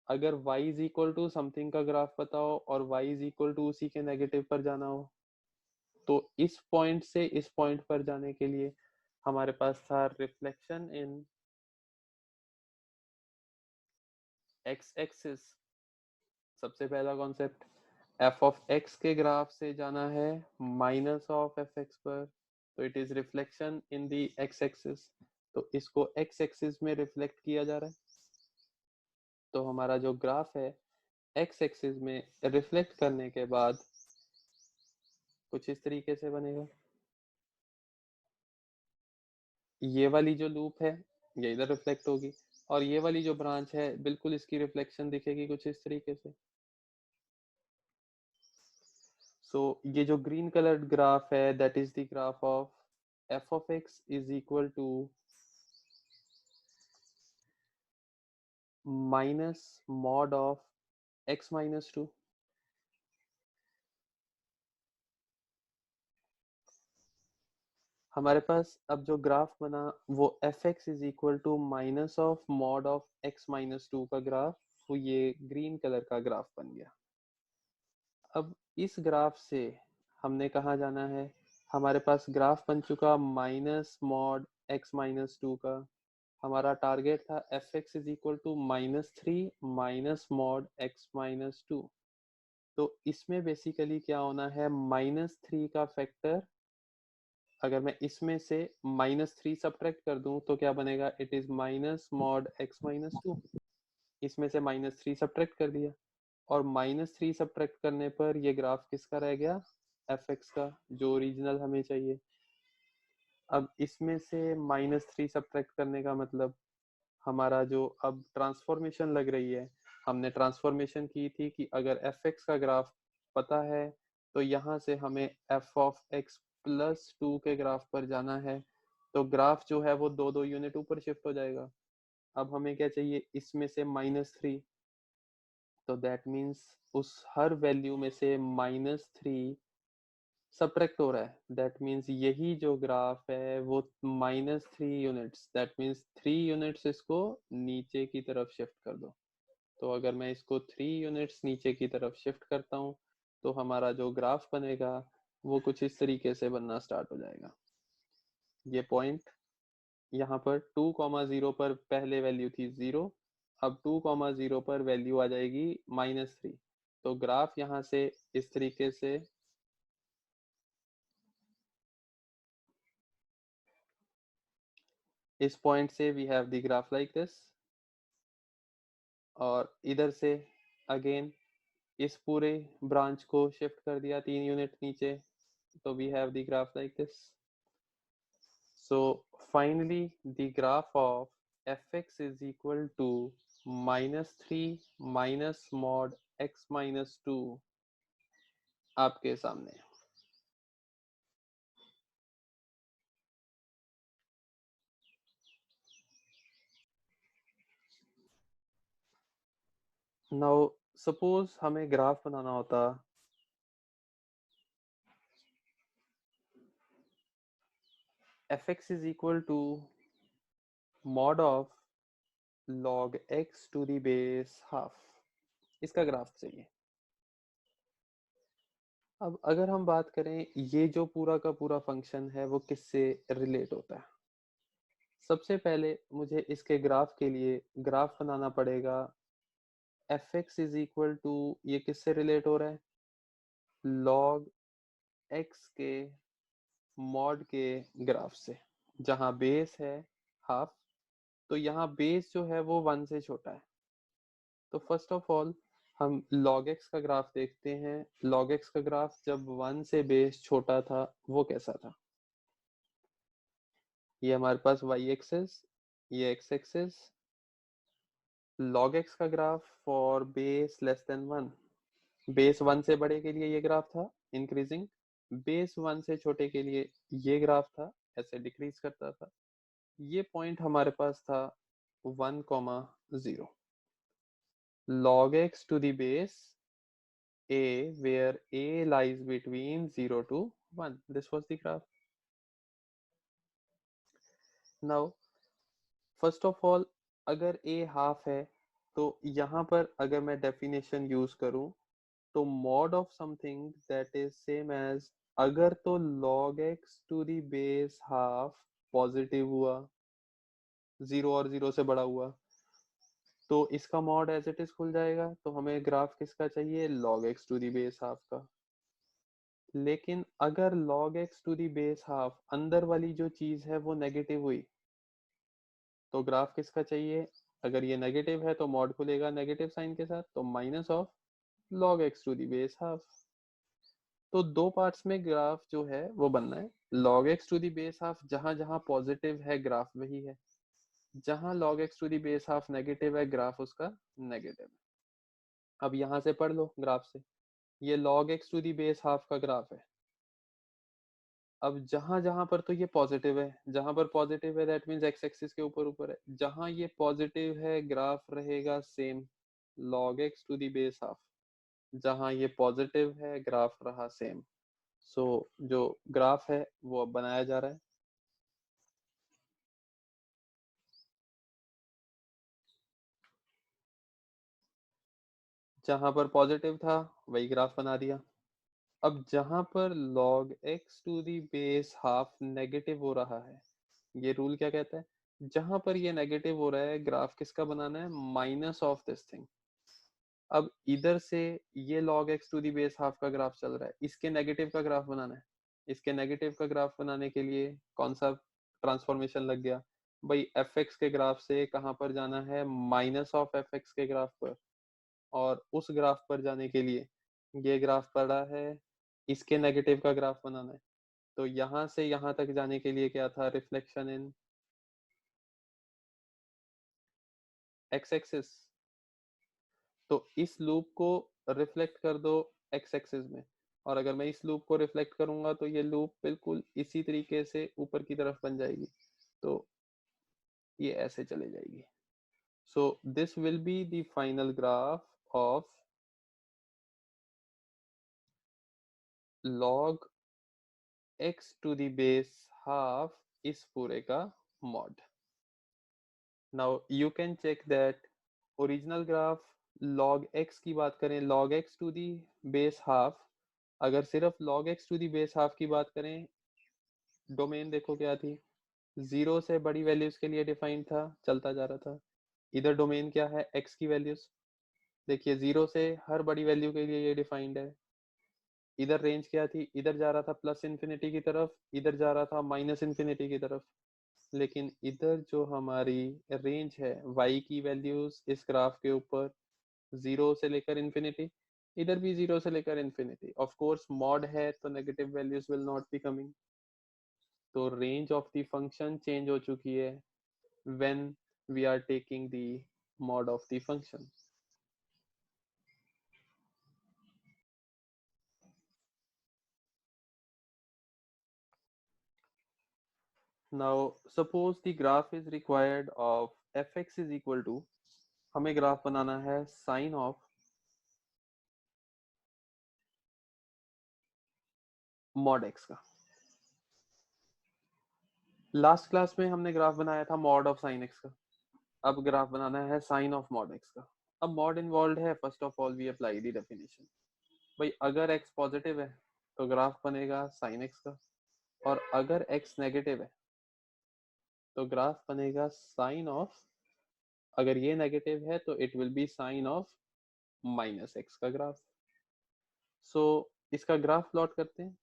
अगर y is equal to something का ग्राफ पता हो और y इज इक्वल टू उसी के नेगेटिव पर जाना हो, तो इस पॉइंट से इस पॉइंट पर जाने के लिए हमारे पास था रिफ्लेक्शन इन x एक्सिस, सबसे पहला कॉन्सेप्ट। एफ ऑफ एक्स के ग्राफ से जाना है माइनस ऑफ एफ एक्स पर, तो it is reflection in the X axis, तो इसको एक्स एक्सिस में रिफ्लेक्ट किया जा रहा है। तो हमारा जो ग्राफ है एक्स एक्सिस में रिफ्लेक्ट करने के बाद कुछ इस तरीके से बनेगा। ये वाली जो लूप है ये इधर रिफ्लेक्ट होगी, और ये वाली जो ब्रांच है बिल्कुल इसकी रिफ्लेक्शन दिखेगी कुछ इस तरीके से। सो ये जो ग्रीन कलर्ड ग्राफ है that is the graph of f of x is equal to minus mod of x minus 2। हमारे पास अब जो ग्राफ बना वो f x is equal to minus of mod of x minus 2 का graph, वो ये ग्रीन कलर का ग्राफ बन गया। अब इस ग्राफ से हमने कहाँ जाना है, हमारे पास ग्राफ बन चुका माइनस मॉड एक्स माइनस 2 का। हमारा टारगेट था f x is equal to -3 minus mod x minus 2। तो इसमें बेसिकली क्या होना है, -3 का फैक्टर अगर मैं इसमें से -3 सब्ट्रैक्ट कर दूं तो क्या बनेगा, it is minus mod x minus 2। इसमें से -3 सब्ट्रैक्ट कर दिया, और -3 सब्ट्रैक्ट करने पर ये ग्राफ किसका रह गया, एफ एक्स का, जो ओरिजिनल हमें चाहिए। अब इसमें से -3 सब्ट्रैक्ट करने का मतलब हमारा जो अब ट्रांसफॉर्मेशन लग रही है, हमने ट्रांसफॉर्मेशन की थी कि अगर एफ एक्स का ग्राफ पता है तो यहाँ से हमें एफ ऑफ एक्स प्लस 2 के ग्राफ पर जाना है, तो ग्राफ जो है वो 2 यूनिट ऊपर शिफ्ट हो जाएगा। अब हमें क्या चाहिए, इसमें से -3, तो दैट मीन्स उस हर वैल्यू में से -3 सब्ट्रैक्ट हो रहा है। दैट मीन्स यही जो ग्राफ है वो -3 यूनिट्स, दैट मीन्स 3 यूनिट्स इसको नीचे की तरफ शिफ्ट कर दो। तो अगर मैं इसको 3 यूनिट्स नीचे की तरफ शिफ्ट करता हूँ तो हमारा जो ग्राफ बनेगा वो कुछ इस तरीके से बनना स्टार्ट हो जाएगा। ये पॉइंट यहाँ पर 2,0 पर पहले वैल्यू थी 0, अब 2,0 पर वैल्यू आ जाएगी -3। तो ग्राफ यहाँ से इस तरीके से इस पॉइंट से we have the graph like this, और इधर से अगेन इस पूरे ब्रांच को शिफ्ट कर दिया 3 यूनिट नीचे, तो we have the graph like this. So finally the graph of fx is equal to -3 minus mod x minus 2 आपके सामने। नाउ सपोज हमें ग्राफ बनाना होता fx is equal to mod of log x to the base half, इसका graph चाहिए। अब अगर हम बात करें ये जो पूरा का पूरा फंक्शन है वो किससे रिलेट होता है, सबसे पहले मुझे इसके ग्राफ के लिए ग्राफ बनाना पड़ेगा f x is equal to, ये किससे रिलेट हो रहा है, log x के मॉड के ग्राफ से, जहां बेस है हाफ, तो यहाँ बेस जो है वो 1 से छोटा है। तो फर्स्ट ऑफ ऑल हम log x का ग्राफ देखते हैं। log x का ग्राफ जब 1 से बेस छोटा था वो कैसा था, ये हमारे पास y एक्सिस, ये x एक्सिस। log x का graph for base less than 1, base 1 से बड़े के लिए ये ग्राफ था इंक्रीजिंग, बेस 1 से छोटे के लिए ये ग्राफ था ऐसे डिक्रीज करता था। ये पॉइंट हमारे पास था 1,0 log x to the base a where a lies between 0 to 1, this was the graph. Now first of all अगर a हाफ है तो यहाँ पर अगर मैं डेफिनेशन यूज करूं तो mod of something that is same as, अगर तो log x to the base half positive हुआ, 0 और 0 से बड़ा हुआ, तो इसका मॉड एज इट इज खुल जाएगा, तो हमें ग्राफ किसका चाहिए, log x to the base half का। लेकिन अगर log x to the base half अंदर वाली जो चीज है वो नेगेटिव हुई, तो ग्राफ किसका चाहिए, अगर ये नेगेटिव है तो मॉड खुलेगा नेगेटिव साइन के साथ, तो minus of log x to the base half. तो दो पार्ट्स में ग्राफ जो है वो बनना है। log x to the base half जहां जहां पॉजिटिव है ग्राफ वही है, जहां log x to the base half negative है ग्राफ उसका नेगेटिव है। अब यहां से पढ़ लो ग्राफ से, ये log x to the base half का ग्राफ है। अब जहां जहां पर तो ये पॉजिटिव है, जहां पर पॉजिटिव है दैट मींस एक्स एक्सिस के ऊपर ऊपर है, जहां ये पॉजिटिव है ग्राफ रहेगा same log x to the base half, जहां ये पॉजिटिव है ग्राफ रहा सेम। सो जो ग्राफ है वो अब बनाया जा रहा है। जहां पर पॉजिटिव था वही ग्राफ बना दिया। अब जहां पर log x to the base half negative हो रहा है, ये रूल क्या कहता है, जहां पर ये नेगेटिव हो रहा है ग्राफ किसका बनाना है, माइनस ऑफ दिस थिंग। अब इधर से ये log x to the base half का ग्राफ चल रहा है, इसके नेगेटिव का ग्राफ बनाना है। इसके नेगेटिव का ग्राफ बनाने के लिए कौन सा ट्रांसफॉर्मेशन लग गया भाई, fx के ग्राफ से कहां पर जाना है, माइनस ऑफ fx के ग्राफ पर। और उस ग्राफ पर जाने के लिए ये ग्राफ पड़ा है, इसके नेगेटिव का ग्राफ बनाना है। तो यहां से यहां तक जाने के लिए क्या था, रिफ्लेक्शन इन एक्स एक्सिस। तो इस लूप को रिफ्लेक्ट कर दो एक्स एक्सिस में, और अगर मैं इस लूप को रिफ्लेक्ट करूंगा तो ये लूप बिल्कुल इसी तरीके से ऊपर की तरफ बन जाएगी, तो ये ऐसे चले जाएगी। So this will be the final graph of log x to the base half इस पूरे का mod. Now you can check that original graph log x की बात करें, log x to the base half, अगर सिर्फ log x to the base half की बात करें, डोमेन देखो क्या थी, जीरो से बड़ी वैल्यूज के लिए डिफाइंड था, चलता जा रहा था। इधर डोमेन क्या है, x की वैल्यूज, देखिए जीरो से हर बड़ी वैल्यू के लिए ये डिफाइंड है। इधर रेंज क्या थी, इधर जा रहा था प्लस इन्फिनिटी की तरफ, इधर जा रहा था माइनस इन्फिनिटी की तरफ। लेकिन इधर जो हमारी रेंज है y की वैल्यूज इस ग्राफ के ऊपर जीरो से लेकर इन्फिनिटी, इधर भी जीरो से लेकर इन्फिनिटी। ऑफ कोर्स मॉड है तो negative values will not be coming, तो range of the function change हो चुकी है when we are taking the mod of the function. Now suppose the graph is required of fx is equal to, हमें graph बनाना है sine of mod x का। Last class में हमने graph बनाया था मॉड ऑफ साइन x का, अब ग्राफ बनाना है साइन ऑफ मॉड x का। अब मॉड इन्वॉल्व है, first of all we apply the definition. भाई अगर x पॉजिटिव है तो ग्राफ बनेगा साइन x का, और अगर x नेगेटिव है तो ग्राफ बनेगा साइन ऑफ, अगर ये नेगेटिव है तो it will be sine of minus x का ग्राफ। सो इसका ग्राफ प्लॉट करते हैं,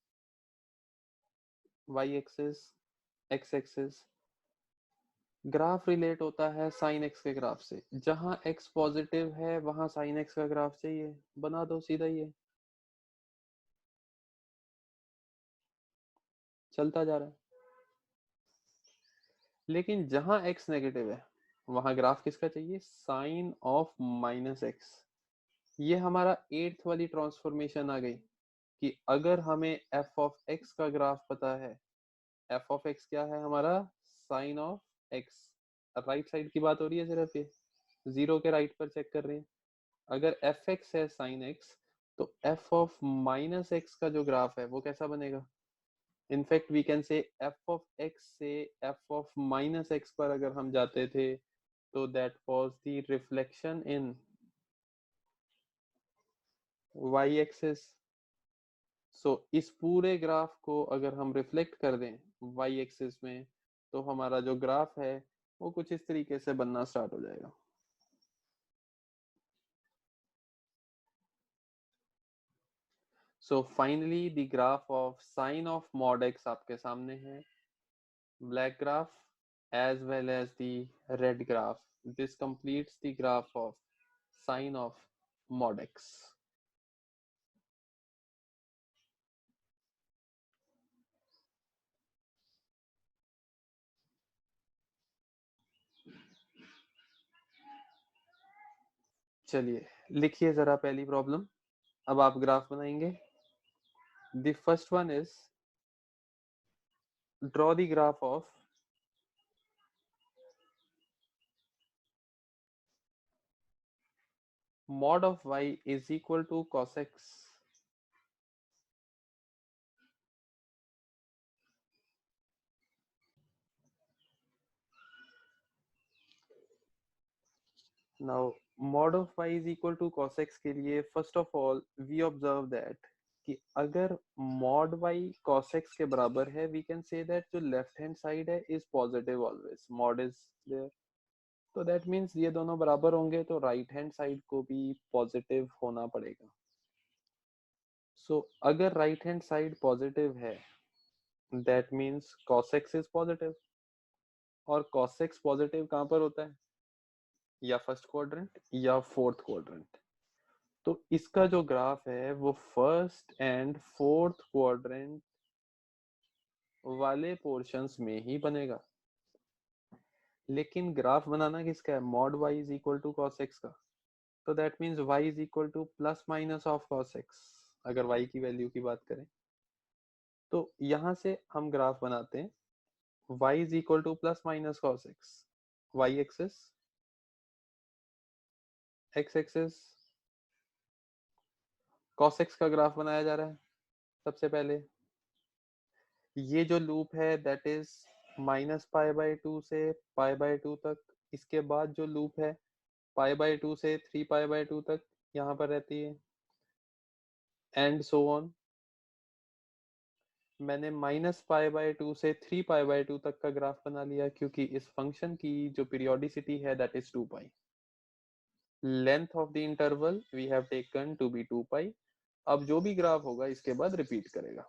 y axis x axis, graph relate होता है साइन x के ग्राफ से, जहां x पॉजिटिव है वहां साइन x का ग्राफ चाहिए, बना दो सीधा, ये चलता जा रहा है। लेकिन जहां x नेगेटिव है वहां ग्राफ किसका चाहिए, साइन ऑफ माइनस x। ये हमारा एट्थ वाली ट्रांसफॉर्मेशन आ गई कि अगर हमें f ऑफ x का ग्राफ पता है, f ऑफ x क्या है हमारा, sine of x। Right side की बात हो रही है सिर्फ, ये जीरो के राइट पर चेक कर रहे हैं। अगर एफ एक्स है साइन एक्स, तो एफ ऑफ माइनस एक्स का जो ग्राफ है वो कैसा बनेगा, in fact we can say F of x से एफ ऑफ माइनस एक्स पर अगर हम जाते थे तो that was the reflection in Y axis. So इस पूरे ग्राफ को अगर हम रिफ्लेक्ट कर दें वाई एक्सिस में, तो हमारा जो ग्राफ है वो कुछ इस तरीके से बनना स्टार्ट हो जाएगा। So finally the graph of sine of mod x आपके सामने है, black graph as well as the red graph. This completes the graph of sine of mod x. चलिए लिखिए जरा पहली प्रॉब्लम। अब आप ग्राफ बनाएंगे। The first one is draw the graph of mod of y is equal to cos x now mod of y is equal to cos x के लिए first of all we observe that कि अगर mod y cos x के बराबर है we can say that जो left hand side है is positive always, mod is there, तो that means ये दोनों बराबर होंगे तो right hand side को भी positive होना पड़ेगा। so अगर right hand side positive है that means cos x is positive, और cos x पॉजिटिव कहां पर होता है, या फर्स्ट क्वाड्रेंट या फोर्थ क्वाड्रेंट। तो इसका जो ग्राफ है वो फर्स्ट एंड फोर्थ क्वाड्रेंट वाले पोर्शंस में ही बनेगा। लेकिन ग्राफ बनाना किसका है, mod y is equal to cos x का, तो that means y is equal to plus minus of cos x अगर y की वैल्यू की बात करें। तो यहां से हम ग्राफ बनाते हैं y is equal to plus minus cos x, y axis, x axis, cos x का ग्राफ बनाया जा रहा है। सबसे पहले ये जो लूप है दैट इज -π/2 से π/2 तक, इसके बाद जो लूप है π/2 से 3π/2 तक यहाँ पर रहती है, एंड सो ऑन। मैंने -π/2 से 3π/2 तक का ग्राफ बना लिया क्योंकि इस फंक्शन की जो पीरियोडिसिटी है that is 2π। Length of the interval we have taken to be 2π। अब जो भी ग्राफ होगा इसके बाद रिपीट करेगा।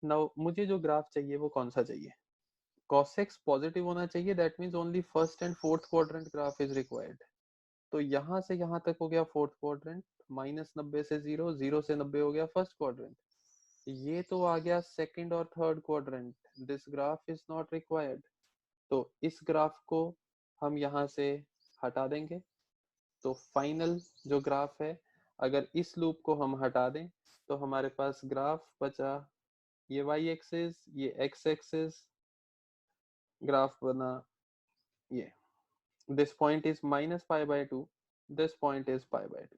नाउ मुझे जो ग्राफ चाहिए वो कौन सा चाहिए, cos x पॉजिटिव होना चाहिए, that means only first and fourth quadrant graph is required. तो यहाँ से यहाँ तक हो गया फोर्थ क्वाड्रेंट, -90 से 0, 0 से 90 हो गया फर्स्ट क्वाड्रेंट, ये तो आ गया सेकंड और third quadrant, this graph is not required. तो इस ग्राफ को हम यहाँ से हटा देंगे। तो फाइनल जो ग्राफ है, अगर इस लूप को हम हटा दें तो हमारे पास ग्राफ बचा ये y एक्सिस, ये x एक्सिस, ग्राफ बना ये, this point is -π/2, this point is π/2।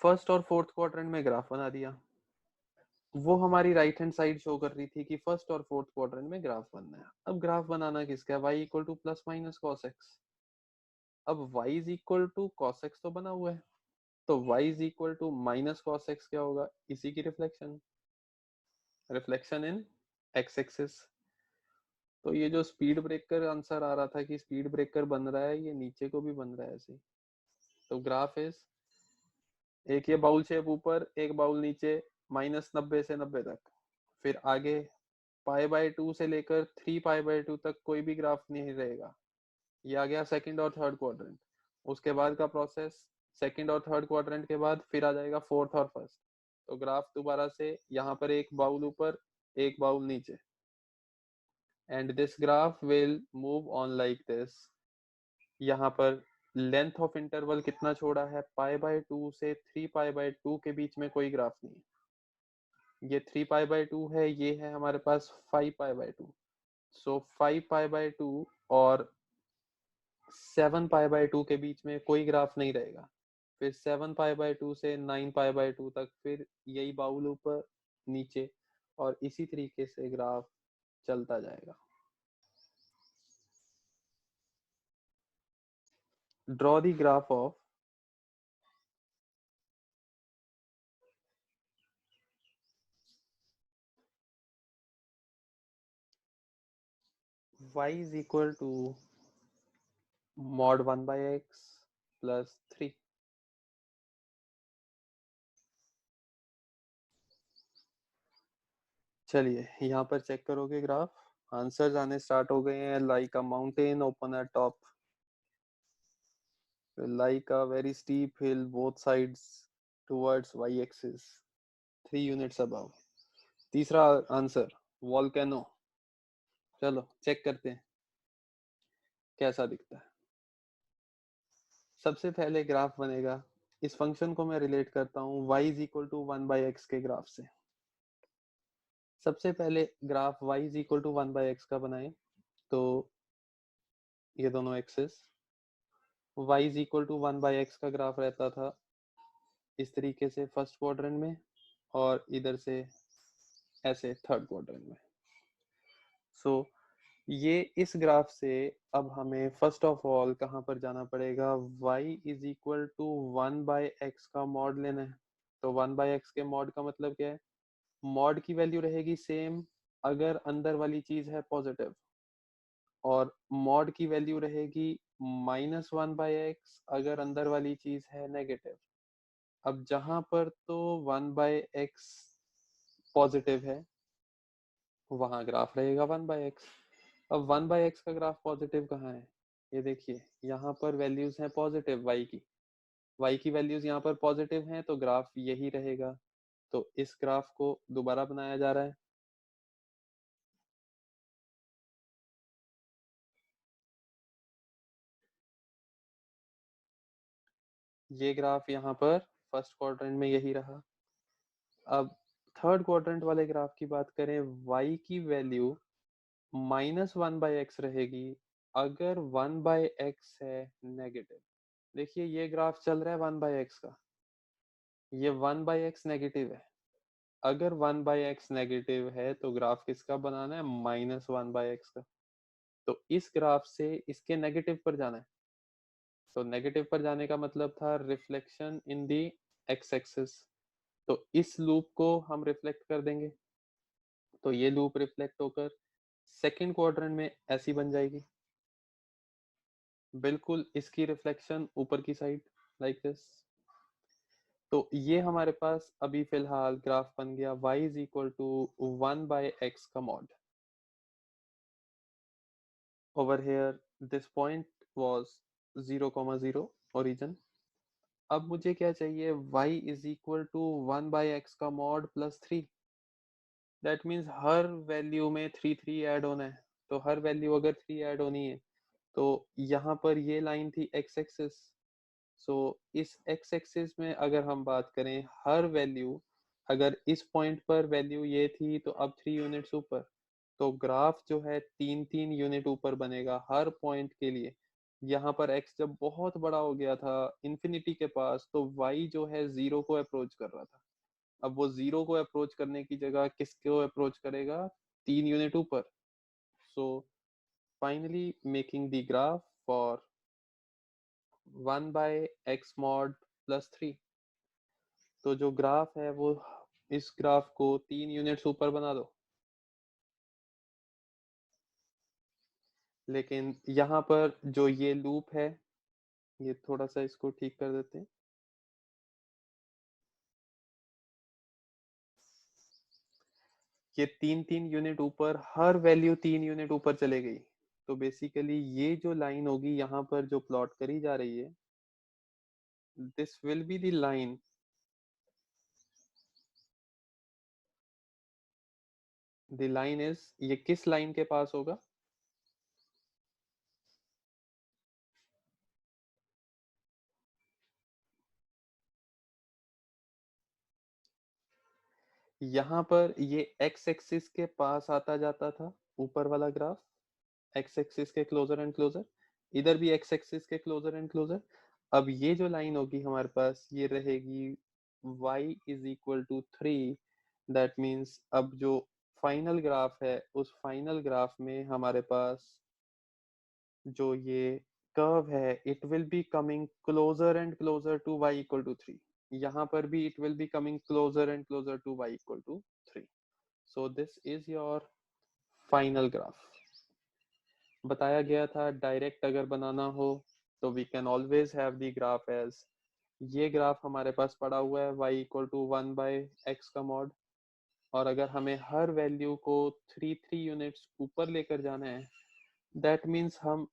First और फोर्थ क्वाड्रेंट में ग्राफ बना दिया, वो हमारी राइट हैंड साइड शो कर रही थी कि फर्स्ट और फोर्थ क्वाड्रेंट में ग्राफ बनना है। अब ग्राफ बनाना किसका है, y equal to plus minus cos x। अब y is equal to cos x तो बना हुआ है, तो y is equal to minus cos x क्या होगा, इसी की reflection, reflection in x axis. तो ये जो स्पीड ब्रेकर आंसर आ रहा था कि स्पीड ब्रेकर बन रहा है, ये नीचे को भी बन रहा है ऐसे। तो ग्राफ इज एक ये बाउल शेप ऊपर, एक बाउल नीचे, -90 से 90 तक, फिर आगे π/2 से लेकर 3π/2 तक कोई भी ग्राफ नहीं रहेगा। ये आ गया सेकंड और थर्ड क्वाड्रेंट। उसके बाद का प्रोसेस, सेकंड और थर्ड क्वाड्रेंट के बाद फिर आ जाएगा फोर्थ और फर्स्ट। तो ग्राफ दोबारा से यहाँ पर एक बाउल ऊपर, एक बाउल नीचे, and this graph will move on like this. यहाँ पर लेंथ ऑफ इंटरवल कितना छोड़ा है, π/2 से 3π/2 के बीच में कोई ग्राफ नहीं है। ये 3π/2 है, ये है हमारे पास 5π/2। सो 5π/2 और 7π/2 के बीच में कोई ग्राफ नहीं रहेगा। फिर 7π/2 से 9π/2 तक फिर यही बाउल ऊपर नीचे, और इसी तरीके से ग्राफ चलता जाएगा। Draw the graph of y is equal to mod 1/x plus 3। चलिए यहाँ पर चेक करोगे ग्राफ, आंसर्स आने स्टार्ट हो गए हैं। Like a mountain open at top, like a very steep hill both sides towards y-axis 3 units above। तीसरा answer volcano. चलो चेक करते हैं कैसा दिखता है। सबसे पहले ग्राफ बनेगा, इस फंक्शन को मैं रिलेट करता हूँ y is equal to 1/x के ग्राफ से। सबसे पहले graph y is equal to 1/x का बनाए तो ये दोनों axes, y is equal to 1/x का ग्राफ रहता था इस तरीके से फर्स्ट क्वाड्रेंट में, और इधर से ऐसे थर्ड क्वाड्रेंट में। सो ये इस ग्राफ से अब हमें फर्स्ट ऑफ ऑल कहाँ पर जाना पड़ेगा, y is equal to 1/x का मॉड लेना है। तो 1/x के मॉड का मतलब क्या है, मॉड की वैल्यू रहेगी सेम अगर अंदर वाली चीज है पॉजिटिव, और मॉड की वैल्यू रहेगी -1/x अगर अंदर वाली चीज है नेगेटिव। अब जहां पर तो 1/x पॉजिटिव है वहां ग्राफ रहेगा 1/x। अब 1/x का ग्राफ पॉजिटिव कहाँ है, ये देखिए यहाँ पर वैल्यूज हैं पॉजिटिव y की वैल्यूज यहाँ पर पॉजिटिव हैं तो ग्राफ यही रहेगा। तो इस ग्राफ को दोबारा बनाया जा रहा है। ये ग्राफ यहाँ पर फर्स्ट क्वाड्रेंट में यही रहा। अब थर्ड क्वाड्रेंट वाले ग्राफ की बात करें, y की वैल्यू -1/x रहेगी अगर 1/x है नेगेटिव। देखिए ये ग्राफ चल रहा है 1/x का, ये 1/x नेगेटिव है। अगर 1/x नेगेटिव है तो ग्राफ किसका बनाना है, -1/x का। तो इस ग्राफ से इसके नेगेटिव पर जाना है। तो नेगेटिव पर जाने का मतलब था reflection in the X axis. तो इस लूप को हम रिफ्लेक्ट कर देंगे, तो ये लूप रिफ्लेक्ट होकर सेकंड क्वाड्रेंट में ऐसी बन जाएगी, बिल्कुल इसकी रिफ्लेक्शन ऊपर की साइड लाइक दिस। तो ये हमारे पास अभी फिलहाल ग्राफ बन गया y is equal to 1/x का mod. Over here this point was 0,0 origin. अब मुझे क्या चाहिए, y is equal to 1/x का mod plus 3। That means her value में 3 ऐड होना है। तो हर वैल्यू अगर 3 ऐड होनी है तो यहाँ पर ये लाइन थी x एक्सिस। सो इस x एक्सिस में अगर हम बात करें हर वैल्यू, अगर इस पॉइंट पर वैल्यू ये थी तो अब 3 यूनिट्स ऊपर, तो ग्राफ जो है 3 यूनिट ऊपर बनेगा हर पॉइंट के लिए। यहाँ पर x जब बहुत बड़ा हो गया था इंफिनिटी के पास, तो y जो है 0 को अप्रोच कर रहा था। अब वो 0 को अप्रोच करने की जगह किसको अप्रोच करेगा, 3 यूनिट ऊपर। So finally making the graph for 1/x mod plus 3। तो जो ग्राफ है वो इस ग्राफ को 3 यूनिट्स ऊपर बना दो। लेकिन यहाँ पर जो ये लूप है, ये थोड़ा सा इसको ठीक कर देते हैं। ये 3 यूनिट ऊपर, हर वैल्यू 3 यूनिट ऊपर चले गई। तो बेसिकली ये जो लाइन होगी यहाँ पर जो प्लॉट करी जा रही है, this will be the line the line is, ये किस लाइन के पास होगा, यहाँ पर ये x एक्सिस के पास आता जाता था ऊपर वाला ग्राफ, x एक्सिस के क्लोजर एंड क्लोजर, इधर भी x एक्सिस के क्लोजर एंड क्लोजर। अब ये जो लाइन होगी हमारे पास ये रहेगी y is equal to 3। That means अब जो फाइनल ग्राफ है उस फाइनल ग्राफ में हमारे पास जो ये कर्व है it will be coming closer and closer to y equal to 3। यहाँ पर भी it will be coming closer and closer to y equal to 3। So this is your final graph. बताया गया था डायरेक्ट अगर बनाना हो तो we can always have the graph as, ये ग्राफ हमारे पास पड़ा हुआ है y इक्वल टू 1/x का मॉड। और अगर हमें हर वैल्यू को 3 यूनिट्स ऊपर लेकर जाना है, दैट मीन्स हम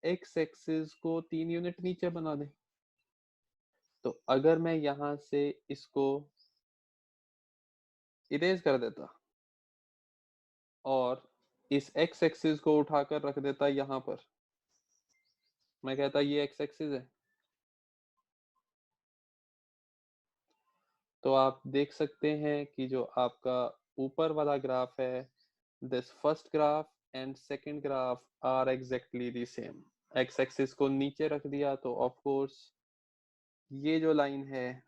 एक्स एक्सिस को 3 यूनिट नीचे बना दें। तो अगर मैं यहाँ से इसको इरेज कर देता और इस एक्स एक्सिस को उठाकर रख देता यहाँ पर, मैं कहता ये एक्स एक्सिस है, तो आप देख सकते हैं कि जो आपका ऊपर वाला ग्राफ है, this first graph and second graph are exactly the same. X axis को नीचे रख दिया तो ऑफ कोर्स ये जो लाइन है,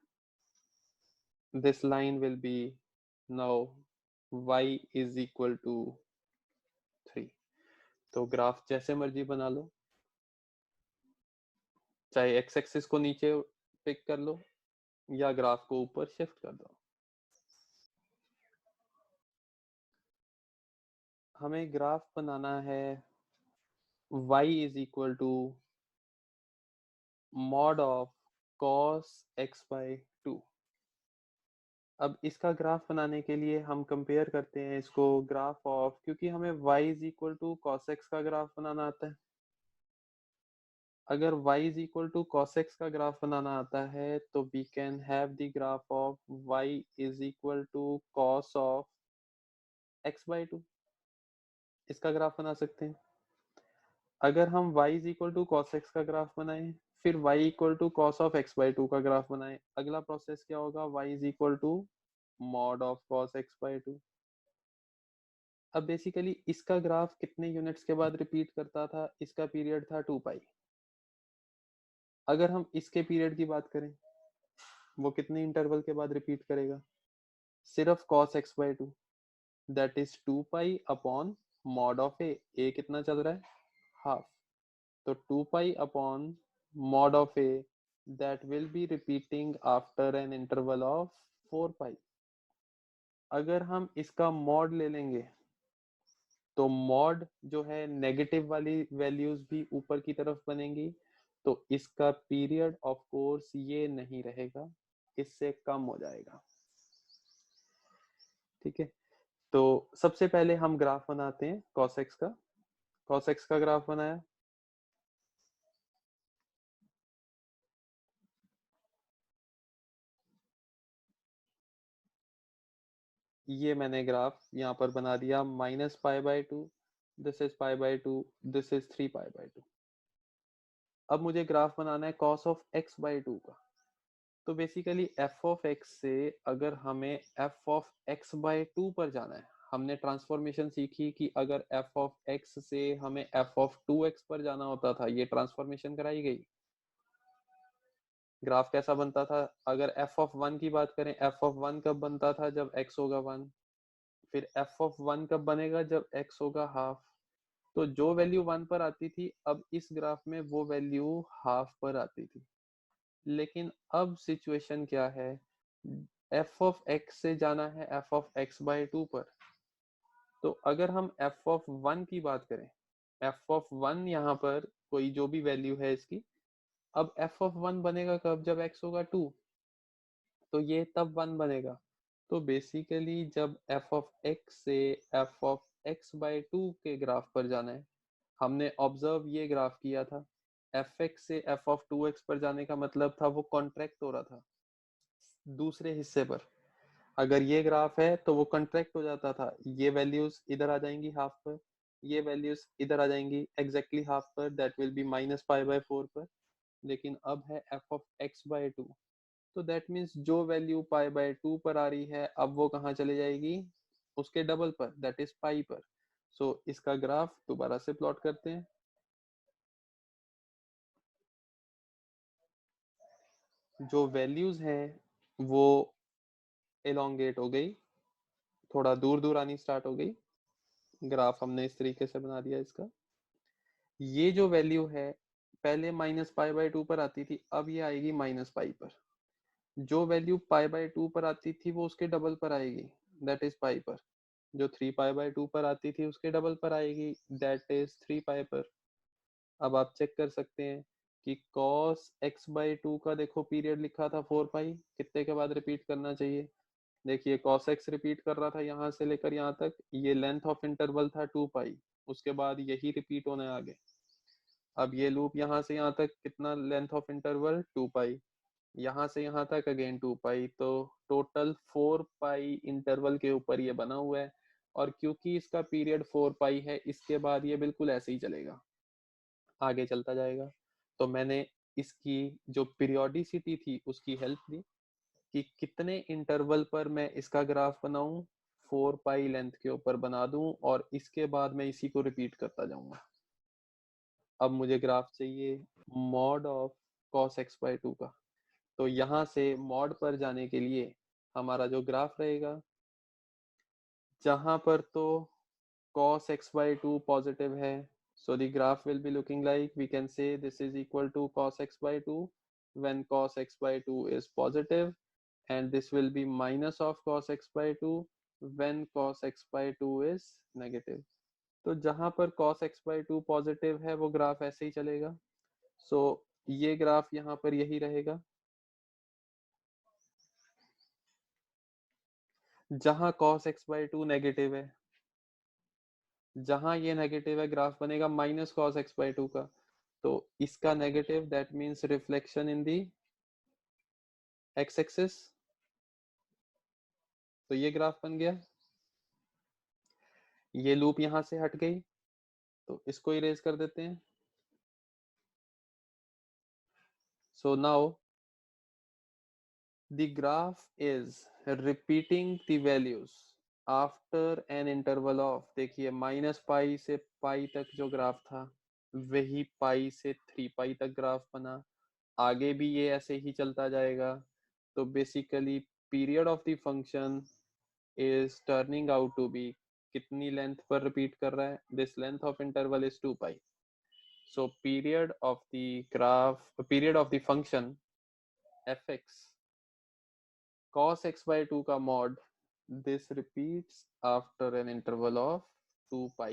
this line will be now y is equal to 3। तो ग्राफ जैसे मर्जी बना लो, चाहे एक्स एक्सिस को नीचे पिक कर लो या ग्राफ को ऊपर शिफ्ट कर दो। हमें ग्राफ बनाना है y is equal to mod of cos x by 2। अब इसका ग्राफ बनाने के लिए हम कंपेयर करते हैं इसको ग्राफ ऑफ, क्योंकि हमें y is equal to cos x का ग्राफ बनाना आता है। अगर y is equal to cos x का ग्राफ बनाना आता है तो we can have the graph of y is equal to cos of x by 2। इसका ग्राफ बना सकते हैं। अगर हम y is equal to cos x का ग्राफ बनाएं, फिर y equal to cos of x by 2 का ग्राफ बनाएं, अगला प्रोसेस क्या होगा, y is equal to mod of cos x by 2। अब बेसिकली इसका ग्राफ कितने यूनिट्स के बाद रिपीट करता था, इसका पीरियड था 2 पाई। अगर हम इसके पीरियड की बात करें, वो कितने इंटरवल के बाद रिपीट करेगा, सिर्फ cos x by 2, that is 2 pi upon mod of A कितना चल रहा है, हाफ। तो 2 pi upon mod of a that will be repeating after an interval of 4 पाई। अगर हम इसका मॉड ले लेंगे तो मॉड जो है नेगेटिव वाली वैल्यूज भी ऊपर की तरफ बनेंगी, तो इसका पीरियड ऑफ कोर्स ये नहीं रहेगा, इससे कम हो जाएगा। ठीक है, तो सबसे पहले हम ग्राफ बनाते हैं cos x का। cos x का ग्राफ बनाया, ये मैंने ग्राफ यहाँ पर बना दिया, minus pi by 2, this is pi by 2, this is 3 pi by 2। अब मुझे ग्राफ बनाना है cos ऑफ x बाई 2 का। तो बेसिकली f ऑफ x से अगर हमें f ऑफ x बाई 2 पर जाना है, हमने ट्रांसफॉर्मेशन सीखी कि अगर f ऑफ x से हमें f ऑफ 2x पर जाना होता था, ये ट्रांसफॉर्मेशन कराई गई। ग्राफ कैसा बनता था, अगर f ऑफ 1 की बात करें, f ऑफ 1 कब बनता था, जब x होगा 1। फिर f ऑफ 1 कब बनेगा, जब x होगा हाफ। तो जो वैल्यू 1 पर आती थी, अब इस ग्राफ में वो वैल्यू हाफ पर आती थी। लेकिन अब सिचुएशन क्या है, f ऑफ x से जाना है f ऑफ x बाई 2 पर। तो अगर हम f ऑफ 1 की बात करें, f ऑफ 1 यहाँ पर कोई जो भी वैल्यू है इसकी, अब f ऑफ 1 बनेगा कब, जब x होगा 2, तो ये तब 1 बनेगा। तो बेसिकली जब f ऑफ x से f ऑफ x बाई 2 के ग्राफ पर जाना है, हमने ऑब्जर्व ये ग्राफ किया था, fx से f ऑफ 2x पर जाने का मतलब था वो कॉन्ट्रैक्ट हो रहा था दूसरे हिस्से पर। अगर ये ग्राफ है तो वो कॉन्ट्रैक्ट हो जाता था, ये वैल्यूज इधर आ जाएंगी हाफ पर, ये वैल्यूज इधर आ जाएंगी एग्जैक्टली हाफ पर, that will be minus pi by 4 पर। लेकिन अब है f ऑफ x बाई 2, तो दैट मीन्स जो वैल्यू पाई बाई 2 पर आ रही है, अब वो कहाँ चली जाएगी, उसके डबल पर, दैट इज पाई पर। सो इसका ग्राफ दोबारा से प्लॉट करते हैं। जो वैल्यूज हैं वो एलोंगेट हो गई, थोड़ा दूर दूर आनी स्टार्ट हो गई। ग्राफ हमने इस तरीके से बना दिया इसका। ये जो वैल्यू है पहले माइनस पाई बाई 2 पर आती थी, अब ये आएगी माइनस पाई पर। जो वैल्यू पाई बाई 2 पर आती थी वो उसके डबल पर आएगी, दैट इज पाई पर। जो 3 पाई बाई 2 पर आती थी उसके डबल पर आएगी, दैट इज 3 पाई पर। अब आप चेक कर सकते हैं कि cos x बाई 2 का देखो पीरियड लिखा था 4 पाई, कितने के बाद रिपीट करना चाहिए, देखिए cos x रिपीट कर रहा था यहाँ से लेकर यहाँ तक, ये लेंथ ऑफ इंटरवल था 2 पाई, उसके बाद यही रिपीट होने आगे। अब ये लूप यहाँ से यहाँ तक कितना लेंथ ऑफ इंटरवल 2 पाई, यहाँ से यहाँ तक अगेन 2 पाई, तो टोटल 4 पाई इंटरवल के ऊपर ये बना हुआ है। और क्योंकि इसका पीरियड 4 पाई है, इसके बाद ये बिल्कुल ऐसे ही चलेगा, आगे चलता जाएगा। तो मैंने इसकी जो पीरियोडिसिटी थी उसकी हेल्प ली कि कितने इंटरवल पर मैं इसका ग्राफ बनाऊं, 4 पाई लेंथ के ऊपर बना दूं और इसके बाद मैं इसी को रिपीट करता जाऊंगा। अब मुझे ग्राफ चाहिए mod of cos x by 2 का। तो यहाँ से मॉड पर जाने के लिए हमारा जो ग्राफ रहेगा, जहां पर तो cos x by 2 पॉजिटिव है, so the graph will be looking like, we can say this is equal to cos x by 2 when cos x by 2 is positive, and this will be minus of cos x by 2 when cos x by 2 is negative। तो जहां पर cos x by 2 positive है वो graph ऐसे ही चलेगा। सो ये graph यहाँ पर यही रहेगा। जहां cos x by 2 नेगेटिव है, जहां ये नेगेटिव है, ग्राफ बनेगा माइनस cos x by 2 का। तो इसका negative, that means reflection in the X axis. तो ये ग्राफ बन गया। ये लूप यहां से हट गई, तो इसको इरेज कर देते हैं। So now the graph is repeating the values after an interval of, देखिए माइनस पाई से पाई तक जो ग्राफ था वही पाई से 3 पाई तक ग्राफ बना, आगे भी ये ऐसे ही चलता जाएगा। तो basically period of the function is turning out to be, कितनी लेंथ पर रिपीट कर रहा है, this length of interval is 2 pi. So period of the graph, period of the function fx cos x by 2 का mod, this repeats after an interval of 2 pi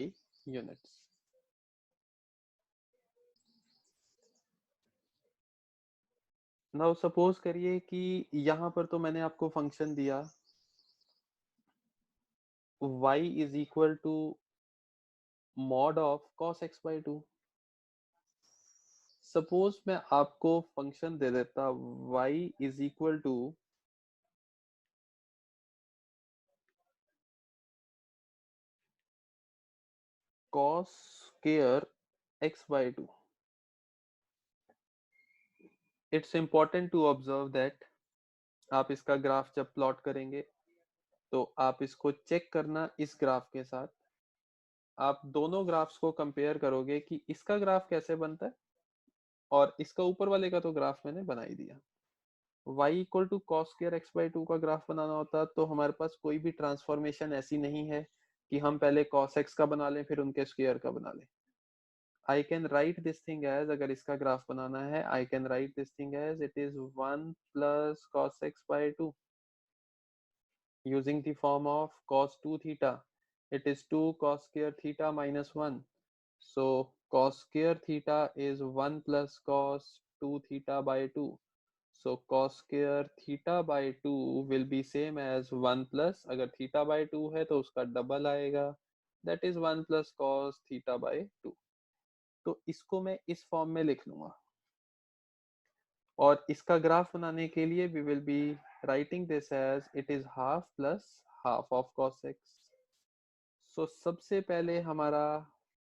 units। Now suppose करिए कि यहाँ पर तो मैंने आपको फंक्शन दिया y is equal to mod of cos x by 2। Suppose मैं आपको फंक्शन दे देता y is equal to cos square x by 2। It's important to observe that आप इसका ग्राफ जब प्लॉट करेंगे तो आप इसको चेक करना इस ग्राफ के साथ। आप दोनों ग्राफ्स को कंपेयर करोगे कि इसका ग्राफ कैसे बनता है, और इसका ऊपर वाले का तो ग्राफ मैंने बना ही दिया। y equal to cos square x by 2 का ग्राफ बनाना होता तो हमारे पास कोई भी ट्रांसफॉर्मेशन ऐसी नहीं है कि हम पहले cos x का बना लें फिर उनके स्क्वायर का बना लें। I can write this thing as, अगर इसका ग्राफ बनाना है I can write this thing as it is 1 plus cos x by 2 using the form of cos 2 theta, it is 2 cos square theta minus 1। So cos square theta is 1 plus cos 2 theta by 2। So cos square theta by 2 will be same as 1 plus, अगर theta by 2 है तो उसका double आएगा, that is 1 plus cos theta by 2। तो इसको मैं इस form में लिख लूंगा, और इसका ग्राफ बनाने के लिए we will be writing this as it is half plus half of cos x। सो सबसे पहले हमारा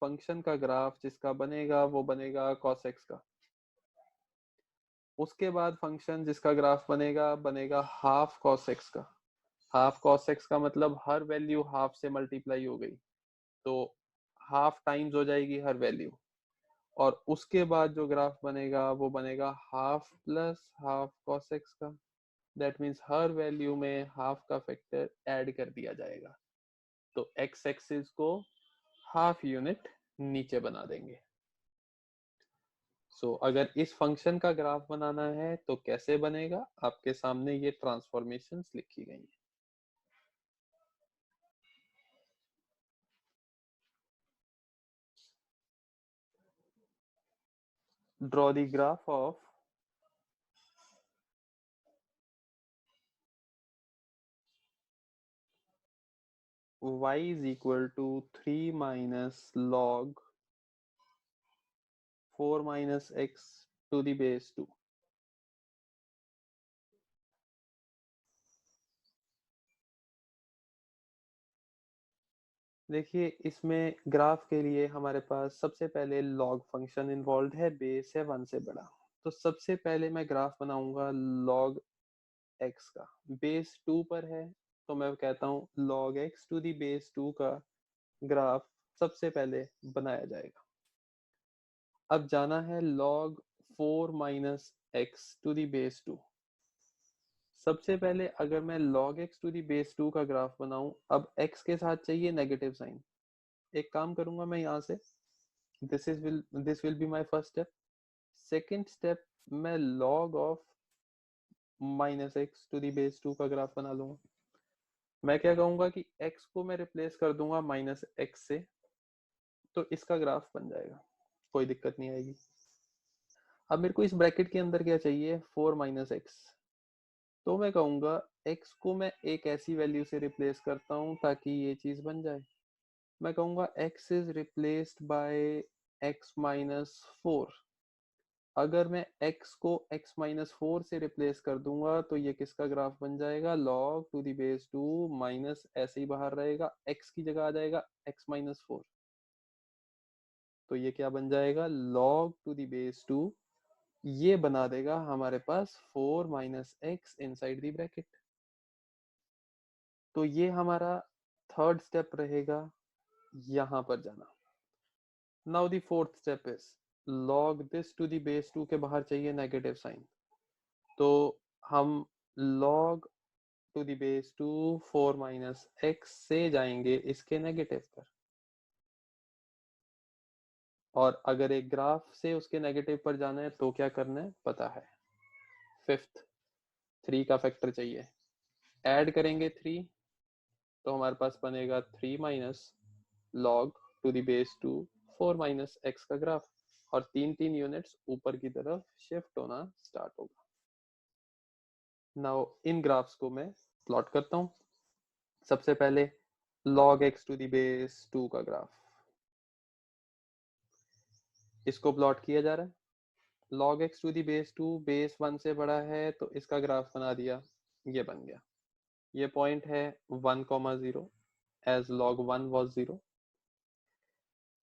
फंक्शन का ग्राफ जिसका बनेगा वो बनेगा cos x का। उसके बाद फंक्शन जिसका ग्राफ बनेगा बनेगा हाफ cos x का। हाफ cos x का मतलब हर वैल्यू हाफ से मल्टीप्लाई हो गई, तो हाफ टाइम्स हो जाएगी हर वैल्यू। और उसके बाद जो ग्राफ बनेगा वो बनेगा half plus half cos x का। दैट मीन्स हर वैल्यू में हाफ का फैक्टर ऐड कर दिया जाएगा, तो x एक्सिस को हाफ यूनिट नीचे बना देंगे। सो अगर इस फंक्शन का ग्राफ बनाना है तो कैसे बनेगा, आपके सामने ये ट्रांसफॉर्मेशंस लिखी गई हैं। Draw the graph of y is equal to 3 minus log 4 minus x to the base 2. देखिए इसमें ग्राफ के लिए हमारे पास सबसे पहले लॉग फंक्शन इन्वॉल्व है, बेस है 1 से बड़ा। तो सबसे पहले मैं ग्राफ बनाऊंगा लॉग x का, बेस 2 पर है तो मैं कहता हूँ log x to the base 2 का ग्राफ सबसे पहले बनाया जाएगा। अब जाना है log 4 minus x to the base 2। सबसे पहले अगर मैं log x to the base 2 का ग्राफ बनाऊं, अब x के साथ चाहिए नेगेटिव साइन। एक काम करूंगा मैं यहाँ से, this will be my first step। Second step मैं log of minus x to the base 2 का ग्राफ बना लूंगा। मैं क्या कहूंगा कि x को मैं रिप्लेस कर दूंगा माइनस एक्स से, तो इसका ग्राफ बन जाएगा, कोई दिक्कत नहीं आएगी। अब मेरे को इस ब्रैकेट के अंदर क्या चाहिए, 4 माइनस एक्स। तो मैं कहूंगा x को मैं एक ऐसी वैल्यू से रिप्लेस करता हूं ताकि ये चीज बन जाए। मैं कहूंगा x is replaced by x minus 4। अगर मैं x को x माइनस 4 से रिप्लेस कर दूंगा तो ये किसका ग्राफ बन जाएगा, log to the base 2 minus ऐसे ही बाहर रहेगा, x की जगह आ जाएगा x माइनस 4। तो ये क्या बन जाएगा, log टू दी बेस 2, ये बना देगा हमारे पास 4 minus x inside the bracket. तो ये हमारा थर्ड स्टेप रहेगा यहां पर जाना। Now the fourth step is log this to the base 2 के बाहर चाहिए नेगेटिव साइन, तो हम log to the base 2 4 minus x से जाएंगे इसके नेगेटिव पर, और अगर एक ग्राफ से उसके नेगेटिव पर जाना है तो क्या करना है पता है, फिफ्थ 3 का फैक्टर चाहिए। ऐड करेंगे 3 तो हमारे पास बनेगा 3 minus log to the base 2 4 minus x का ग्राफ, और 3 यूनिट्स ऊपर की तरफ शिफ्ट होना स्टार्ट होगा। नाउ इन ग्राफ्स को मैं प्लॉट करता हूँ। सबसे पहले log x to the base 2 का ग्राफ, इसको प्लॉट किया जा रहा है। log x to the base 2 base 1 से बड़ा है तो इसका ग्राफ बना दिया, ये बन गया। ये पॉइंट है 1,0 एज log 1 was 0।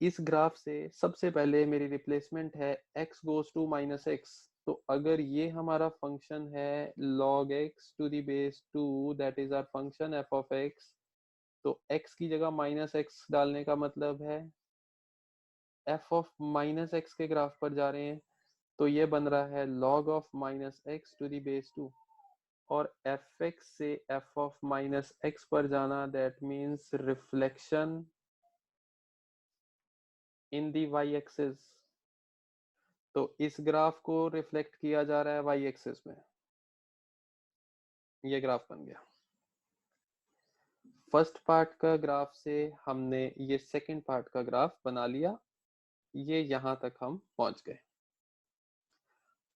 इस ग्राफ से सबसे पहले मेरी रिप्लेसमेंट है x goes to minus x. तो अगर ये हमारा फंक्शन है log x to the base 2 that is our function f of x, तो x की जगह माइनस एक्स डालने का मतलब है f ऑफ माइनस एक्स के ग्राफ पर जा रहे हैं, तो ये बन रहा है log of minus x to the base 2, और fx से f ऑफ माइनस एक्स पर जाना that means reflection in the y axis. तो इस ग्राफ को रिफ्लेक्ट किया जा रहा है y एक्सिस में, ये ग्राफ बन गया। फर्स्ट पार्ट का ग्राफ से हमने ये सेकंड पार्ट का ग्राफ बना लिया, ये यहां तक हम पहुंच गए।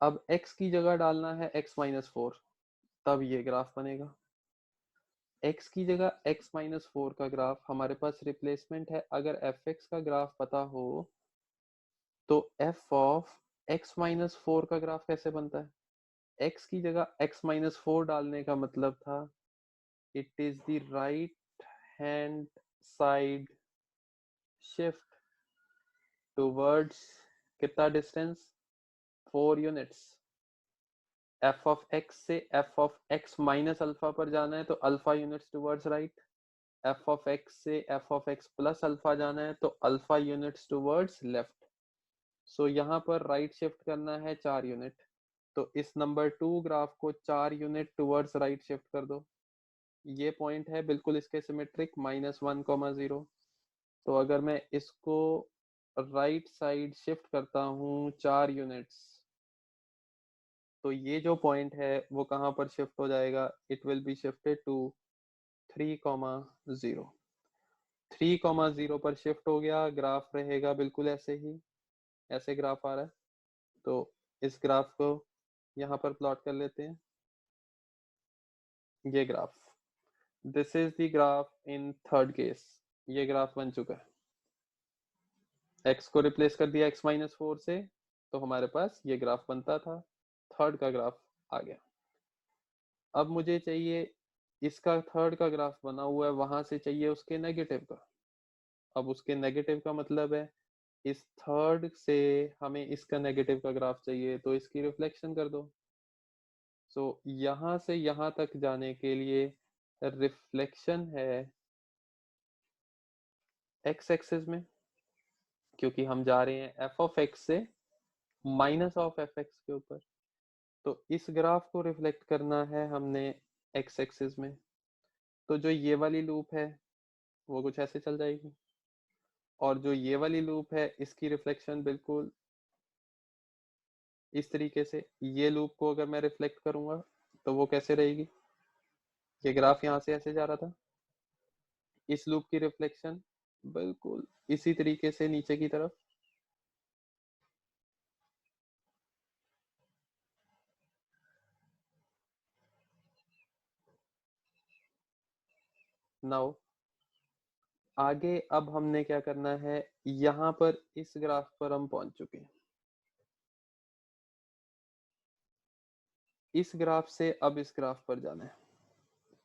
अब x की जगह डालना है x माइनस 4, तब ये ग्राफ बनेगा। x की जगह x माइनस 4 का ग्राफ हमारे पास रिप्लेसमेंट है। अगर fx का ग्राफ पता हो तो f ऑफ x माइनस 4 का ग्राफ कैसे बनता है, x की जगह x माइनस 4 डालने का मतलब था it is the right hand side shift towards कितना distance, 4 units. f of x से f of x minus alpha पर जाना है तो alpha units towards right, f of x से f of x plus alpha जाना है तो alpha units towards left. So यहाँ पर राइट शिफ्ट करना है 4 यूनिट, तो इस नंबर 2 ग्राफ को 4 यूनिट टूवर्ड्स राइट शिफ्ट कर दो। ये पॉइंट है बिल्कुल इसके सिमेट्रिक -1,0। तो अगर मैं इसको राइट साइड शिफ्ट करता हूँ 4 यूनिट्स, तो ये जो पॉइंट है वो कहाँ पर शिफ्ट हो जाएगा, it will be shifted to 3,0। 3,0 पर शिफ्ट हो गया, ग्राफ रहेगा बिल्कुल ऐसे ही, ऐसे ग्राफ आ रहा है। तो इस ग्राफ को यहाँ पर प्लॉट कर लेते हैं, ये graph. This is the graph in third case. ये ग्राफ बन चुका है, x को रिप्लेस कर दिया x-4 से, तो हमारे पास ये ग्राफ बनता था, थर्ड का ग्राफ आ गया। अब मुझे चाहिए इसका थर्ड का ग्राफ बना हुआ है, वहां से चाहिए उसके नेगेटिव का। अब उसके नेगेटिव का मतलब है इस थर्ड से हमें इसका नेगेटिव का ग्राफ चाहिए, तो इसकी रिफ्लेक्शन कर दो। सो यहां से यहां तक जाने के लिए रिफ्लेक्शन है x एक्सिस में, क्योंकि हम जा रहे हैं f ऑफ x से माइनस ऑफ एफ एक्स के ऊपर, तो इस ग्राफ को रिफ्लेक्ट करना है हमने x एक्सिस में। तो जो ये वाली लूप है वो कुछ ऐसे चल जाएगी, और जो ये वाली लूप है इसकी रिफ्लेक्शन बिल्कुल इस तरीके से, ये लूप को अगर मैं रिफ्लेक्ट करूंगा तो वो कैसे रहेगी, ये ग्राफ यहाँ से ऐसे जा रहा था, इस लूप की रिफ्लेक्शन बिल्कुल इसी तरीके से नीचे की तरफ। नाउ आगे अब हमने क्या करना है, यहाँ पर इस ग्राफ पर हम पहुंच चुके हैं, इस ग्राफ से अब इस ग्राफ पर जाना है,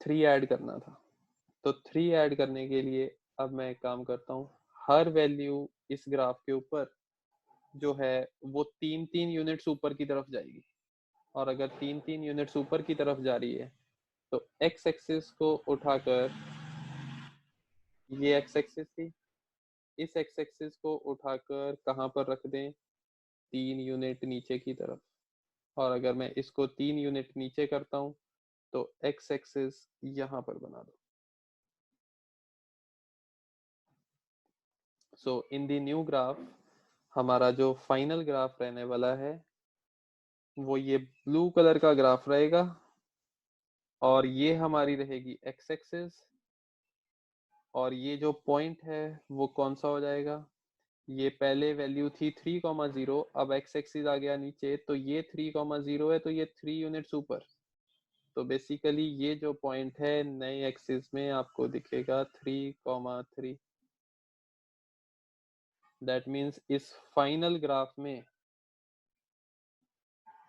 3 ऐड करना था। तो 3 ऐड करने के लिए अब मैं एक काम करता हूँ, हर वैल्यू इस ग्राफ के ऊपर जो है वो 3-3 यूनिट्स ऊपर की तरफ जाएगी, और अगर 3-3 यूनिट्स ऊपर की तरफ जा रही है तो x एक्सिस को उठाकर, ये x एक्सिस थी, इस x एक्सिस को उठाकर कहाँ पर रख दें, 3 यूनिट नीचे की तरफ, और अगर मैं इसको 3 यूनिट नीचे करता हूँ तो x एक्सिस यहाँ पर बना दो। सो इन द न्यू ग्राफ हमारा जो फाइनल ग्राफ रहने वाला है वो ये ब्लू कलर का ग्राफ रहेगा, और ये हमारी रहेगी x एक्सिस, और ये जो पॉइंट है वो कौन सा हो जाएगा, ये पहले वैल्यू थी 3,0, अब x एक्सिस आ गया नीचे, तो ये 3,0 है, तो ये 3 यूनिट्स ऊपर। तो बेसिकली ये जो पॉइंट है नए एक्सिस में आपको दिखेगा 3,3। दैट मीन्स इस फाइनल ग्राफ में,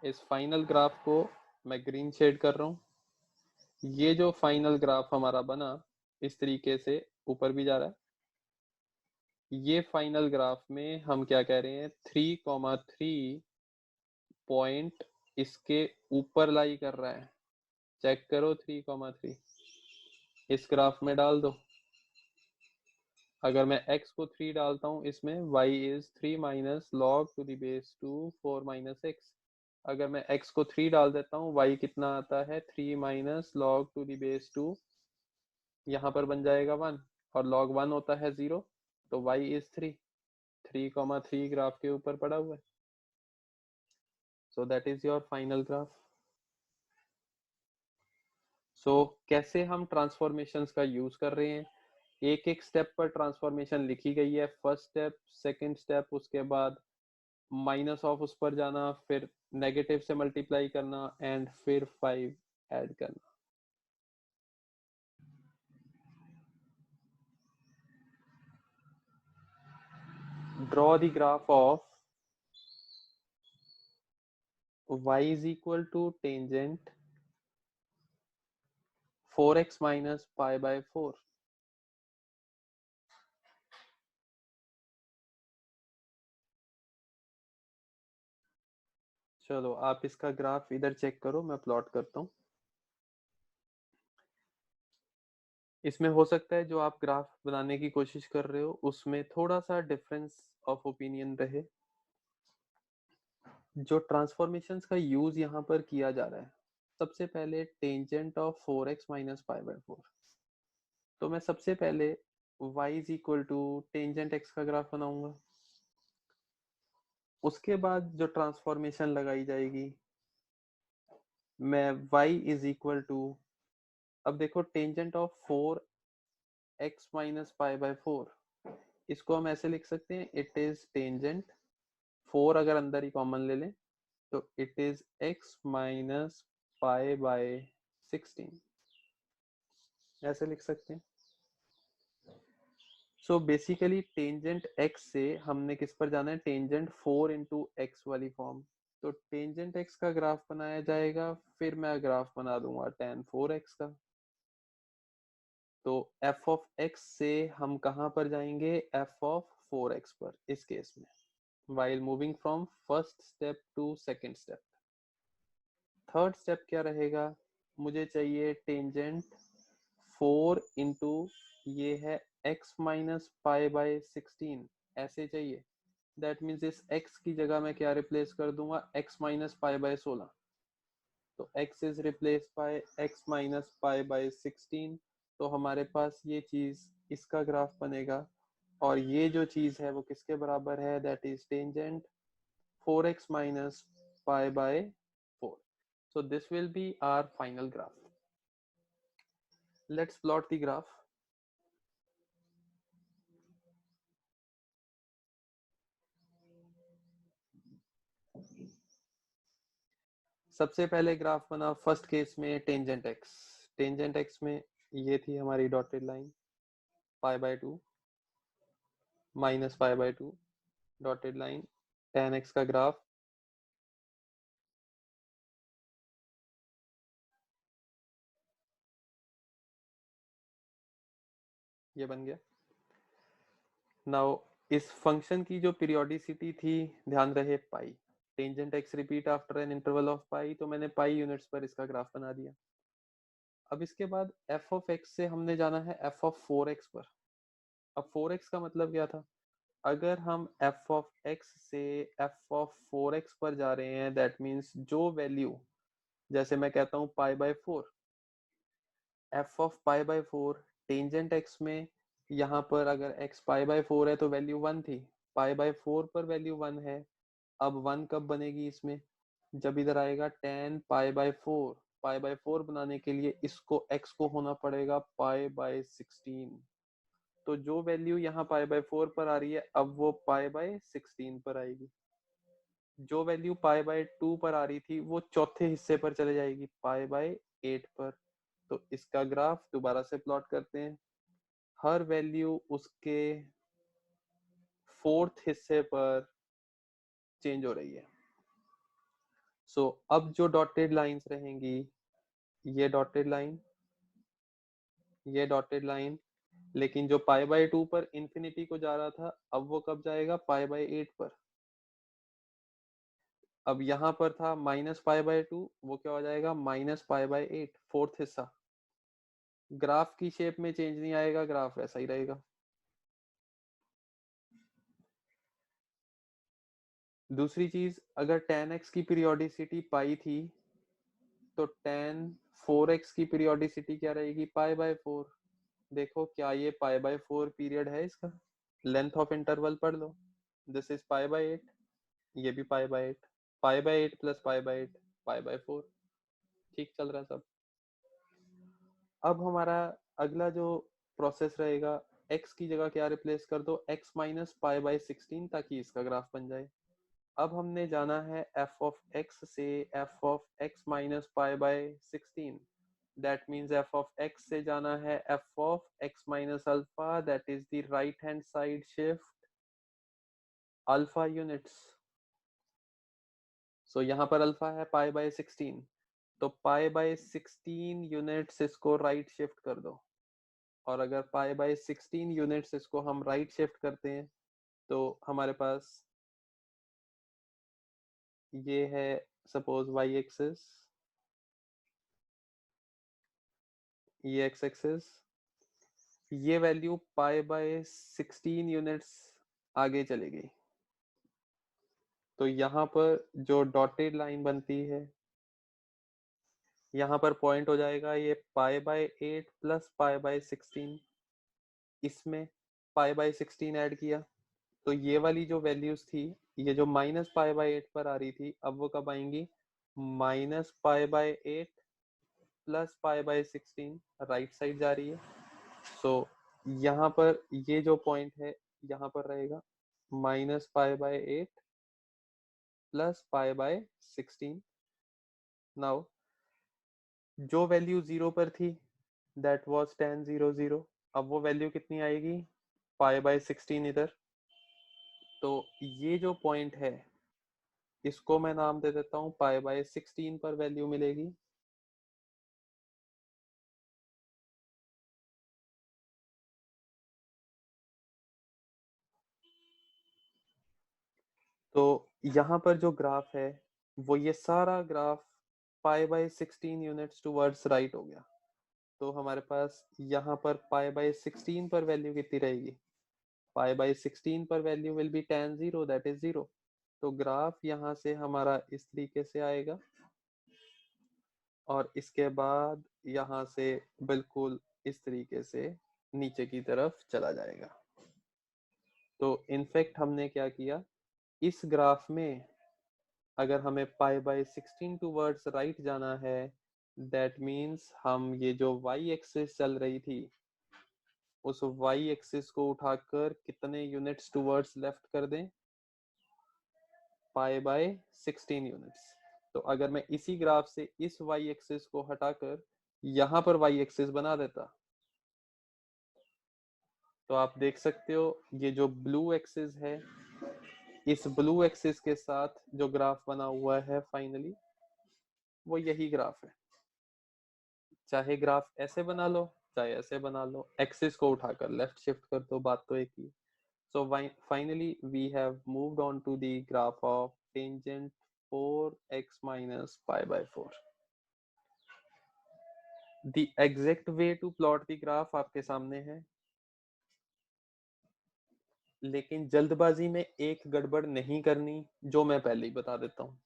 इस फाइनल ग्राफ को मैं ग्रीन शेड कर रहा हूँ, ये जो फाइनल ग्राफ हमारा बना इस तरीके से ऊपर भी जा रहा है, ये फाइनल ग्राफ में हम क्या कह रहे हैं, 3,3 पॉइंट इसके ऊपर लाई कर रहा है। चेक करो 3,3 इस ग्राफ में डाल दो, अगर मैं x को 3 डालता हूँ इसमें, y is 3 minus log to the base 2 4 minus x। अगर मैं x को 3 डाल देता हूँ, y कितना आता है, 3 minus log to the base 2, यहाँ पर बन जाएगा 1, और log 1 होता है 0, तो y इज 3, 3,3 ग्राफ के ऊपर पड़ा हुआ है। So that is your final graph. So कैसे हम ट्रांसफॉर्मेशंस का यूज कर रहे हैं, एक एक स्टेप पर ट्रांसफॉर्मेशन लिखी गई है, फर्स्ट स्टेप, सेकंड स्टेप, उसके बाद माइनस ऑफ उस पर जाना, फिर नेगेटिव से मल्टीप्लाई करना, एंड फिर 5 ऐड करना। Draw the graph of y is equal to tangent 4x minus pi by 4। चलो आप इसका ग्राफ इधर चेक करो, मैं प्लॉट करता हूँ। इसमें हो सकता है जो आप ग्राफ बनाने की कोशिश कर रहे हो उसमें थोड़ा सा डिफरेंस ऑफ ओपिनियन रहे। जो ट्रांसफॉर्मेशंस का यूज यहाँ पर किया जा रहा है, सबसे पहले tangent of 4x minus pi by 4, तो मैं सबसे पहले y is equal to tangent x का ग्राफ बनाऊंगा, उसके बाद जो ट्रांसफॉर्मेशन लगाई जाएगी, मैं y इज इक्वल टू, अब देखो tangent of 4x minus pi by 4, इसको हम ऐसे लिख सकते हैं, इट इज टेंजेंट 4 अगर अंदर ही कॉमन ले लें तो it is x minus pi by 16, ऐसे लिख सकते हैं। सो बेसिकली टेंजेंट x से हमने किस पर जाना है, टेंजेंट 4 इंटू एक्स वाली फॉर्म। तो टेंजेंट x का ग्राफ बनाया जाएगा, फिर मैं ग्राफ बना दूंगा tan 4x का। तो f ऑफ x से हम कहाँ पर जाएंगे, f ऑफ 4x पर इस केस में, while moving from first step to second step। Third step क्या रहेगा, मुझे चाहिए टेंजेंट 4 इंटू ये है x माइनस पाई बाय 16, ऐसे चाहिए। दैट मीन्स इस x की जगह मैं क्या रिप्लेस कर दूंगा, x माइनस पाई बाय 16। तो x is replace by x minus pi by 16। तो हमारे पास ये चीज इसका ग्राफ बनेगा, और ये जो चीज है वो किसके बराबर है, that is tangent 4x minus pi by 4. So this will be our final graph. Let's plot the graph. सबसे पहले ग्राफ बना फर्स्ट केस में टेंजेंट x। टेंजेंट x में ये थी हमारी dotted line pi by 2 minus pi by 2 dotted line, tan x का graph ये बन गया। नाउ इस फंक्शन की जो पीरियोडिसिटी थी, ध्यान रहे pi, tangent x repeat after an interval of pi, तो मैंने पाई यूनिट्स पर इसका ग्राफ बना दिया। अब इसके बाद f ऑफ x से हमने जाना है f ऑफ 4x पर। अब 4x का मतलब क्या था, अगर हम f ऑफ x से f ऑफ 4x पर जा रहे हैं, दैट मीन्स जो वैल्यू, जैसे मैं कहता हूँ पाई by 4, f of pi by 4 tangent x में, यहाँ पर अगर x पाई बाय 4 है तो वैल्यू 1 थी, पाई बाय 4 पर वैल्यू 1 है। अब 1 कब बनेगी इसमें, जब इधर आएगा tan pi by 4। Pi by 4 बनाने के लिए इसको x को होना पड़ेगा पाई बाय 16। तो जो वैल्यू यहाँ पाई बाय 4 पर आ रही है, अब वो पाई बाय 16 पर आएगी। जो वैल्यू पाई बाय 2 पर आ रही थी वो चौथे हिस्से पर चले जाएगी, पाई बाय 8 पर। तो इसका ग्राफ दोबारा से प्लॉट करते हैं, हर वैल्यू उसके फोर्थ हिस्से पर चेंज हो रही है। सो अब जो डॉटेड लाइंस रहेंगी, ये डॉटेड लाइन, ये डॉटेड लाइन, लेकिन जो पाई बाय 2 पर इंफिनिटी को जा रहा था, अब वो कब जाएगा, पाई बाय 8 पर। अब यहाँ पर था माइनस पाई बाय 2, वो क्या हो जाएगा, माइनस पाई बाय 8, फोर्थ हिस्सा। ग्राफ की शेप में चेंज नहीं आएगा, ग्राफ वैसा ही रहेगा। दूसरी चीज, अगर tan x की पीरियोडिसिटी पाई थी, तो tan 4x की पीरियोडिसिटी क्या रहेगी, पाई बाय 4। देखो क्या ये पाई बाय 4 पीरियड है इसका, लेंथ ऑफ इंटरवल पढ़ लो, दिस इज पाई बाय 8, ये भी pi by 8, pi by 8 plus pi bye 8, pi by 4। ठीक चल रहा है सब। अब हमारा अगला जो प्रोसेस रहेगा, x की जगह क्या रिप्लेस कर दो, x माइनस पाई बाय 16, ताकि इसका ग्राफ बन जाए। अब हमने जाना है f ऑफ x से f of x minus pi by 16। That means f of x से जाना है f of x minus alpha, that is the right hand side shift alpha units. So यहाँ पर अल्फा है पाई बाय 16, तो pi by 16 units इसको right shift कर दो। और अगर पाई बाय 16 यूनिट्स इसको हम राइट शिफ्ट करते हैं, तो हमारे पास ये है सपोज y एक्सिस, ये x एक्सिस, ये वैल्यू पाई बाय 16 यूनिट्स आगे चलेगी। तो यहाँ पर जो डॉटेड लाइन बनती है, यहाँ पर पॉइंट हो जाएगा ये pi by 8 plus pi by 16, इसमें पाई बाय 16 ऐड किया, तो ये वाली जो वैल्यूज थी, ये जो माइनस पाई बाय 8 पर आ रही थी, अब वो कब आएंगी, minus pi bye 8 plus pi by 16, right side जा रही है। सो यहाँ पर ये जो पॉइंट है यहाँ पर रहेगा minus pi bye 8 plus pi by 16। Now जो वैल्यू 0 पर थी दैट वाज tan 0 0। अब वो वैल्यू कितनी आएगी, π/16 इधर। तो ये जो पॉइंट है इसको मैं नाम दे देता हूँ π/16 पर वैल्यू मिलेगी। तो यहाँ पर जो ग्राफ है वो ये सारा ग्राफ π/16 यूनिट्स टुवर्ड्स राइट हो गया। तो हमारे पास यहाँ पर π/16 पर वैल्यू कितनी रहेगी, π/16 पर value will be tan 0 that is 0। तो ग्राफ यहाँ से हमारा इस तरीके से आएगा और इसके बाद यहाँ से बिल्कुल इस तरीके से नीचे की तरफ चला जाएगा। तो इनफैक्ट हमने क्या किया, इस ग्राफ में अगर हमें π/16 टुवर्ड्स राइट जाना है, दैट मीन्स हम ये जो y एक्सिस चल रही थी उस y एक्सिस को उठाकर कितने यूनिट्स टुवर्ड्स लेफ्ट कर दें, π/16 यूनिट्स। तो अगर मैं इसी ग्राफ से इस y एक्सिस को हटाकर यहाँ पर y एक्सिस बना देता तो आप देख सकते हो ये जो ब्लू एक्सिस है, इस ब्लू एक्सिस के साथ जो ग्राफ बना हुआ है फाइनली वो यही ग्राफ है। चाहे ग्राफ ऐसे बना लो चाहे ऐसे बना लो, एक्सिस को उठाकर लेफ्ट शिफ्ट कर दो, बात तो एक ही। So finally we have moved on to the graph of tangent 4x minus π/4। The exact way to plot the graph आपके सामने है, लेकिन जल्दबाजी में एक गड़बड़ नहीं करनी जो मैं पहले ही बता देता हूँ।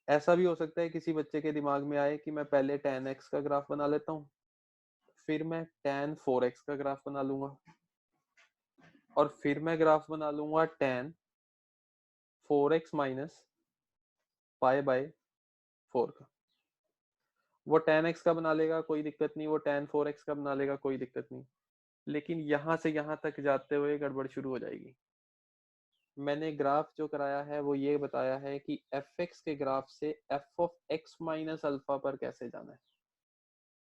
ऐसा भी हो सकता है किसी बच्चे के दिमाग में आए कि मैं पहले tan x का ग्राफ बना लेता हूँ, फिर मैं tan 4x का ग्राफ बना लूंगा और फिर मैं ग्राफ बना लूंगा tan 4x minus π/4 का। वो tan x का बना लेगा कोई दिक्कत नहीं, वो tan 4x का बना लेगा कोई दिक्कत नहीं, लेकिन यहां से यहां तक जाते हुए गड़बड़ शुरू हो जाएगी। मैंने ग्राफ जो कराया है वो ये बताया है कि fx के ग्राफ से f of x minus alpha पर कैसे जाना है।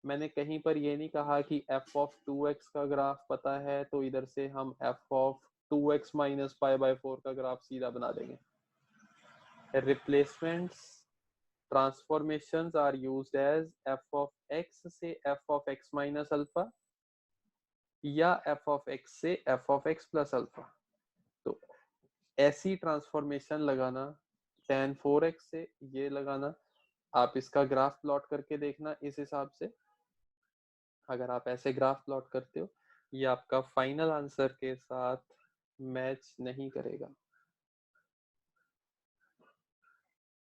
मैंने कहीं पर ये नहीं कहा कि f of 2x का ग्राफ पता है तो इधर से हम f of 2x minus π/4 का ग्राफ सीधा बना देंगे। Replacements transformations are used as f of x से f of x minus alpha या f of x से f of x plus alpha. तो ऐसी ट्रांसफॉर्मेशन लगाना tan 4x से ये लगाना, आप इसका ग्राफ प्लॉट करके देखना इस हिसाब से। अगर आप ऐसे ग्राफ प्लॉट करते हो ये आपका फाइनल आंसर के साथ मैच नहीं करेगा।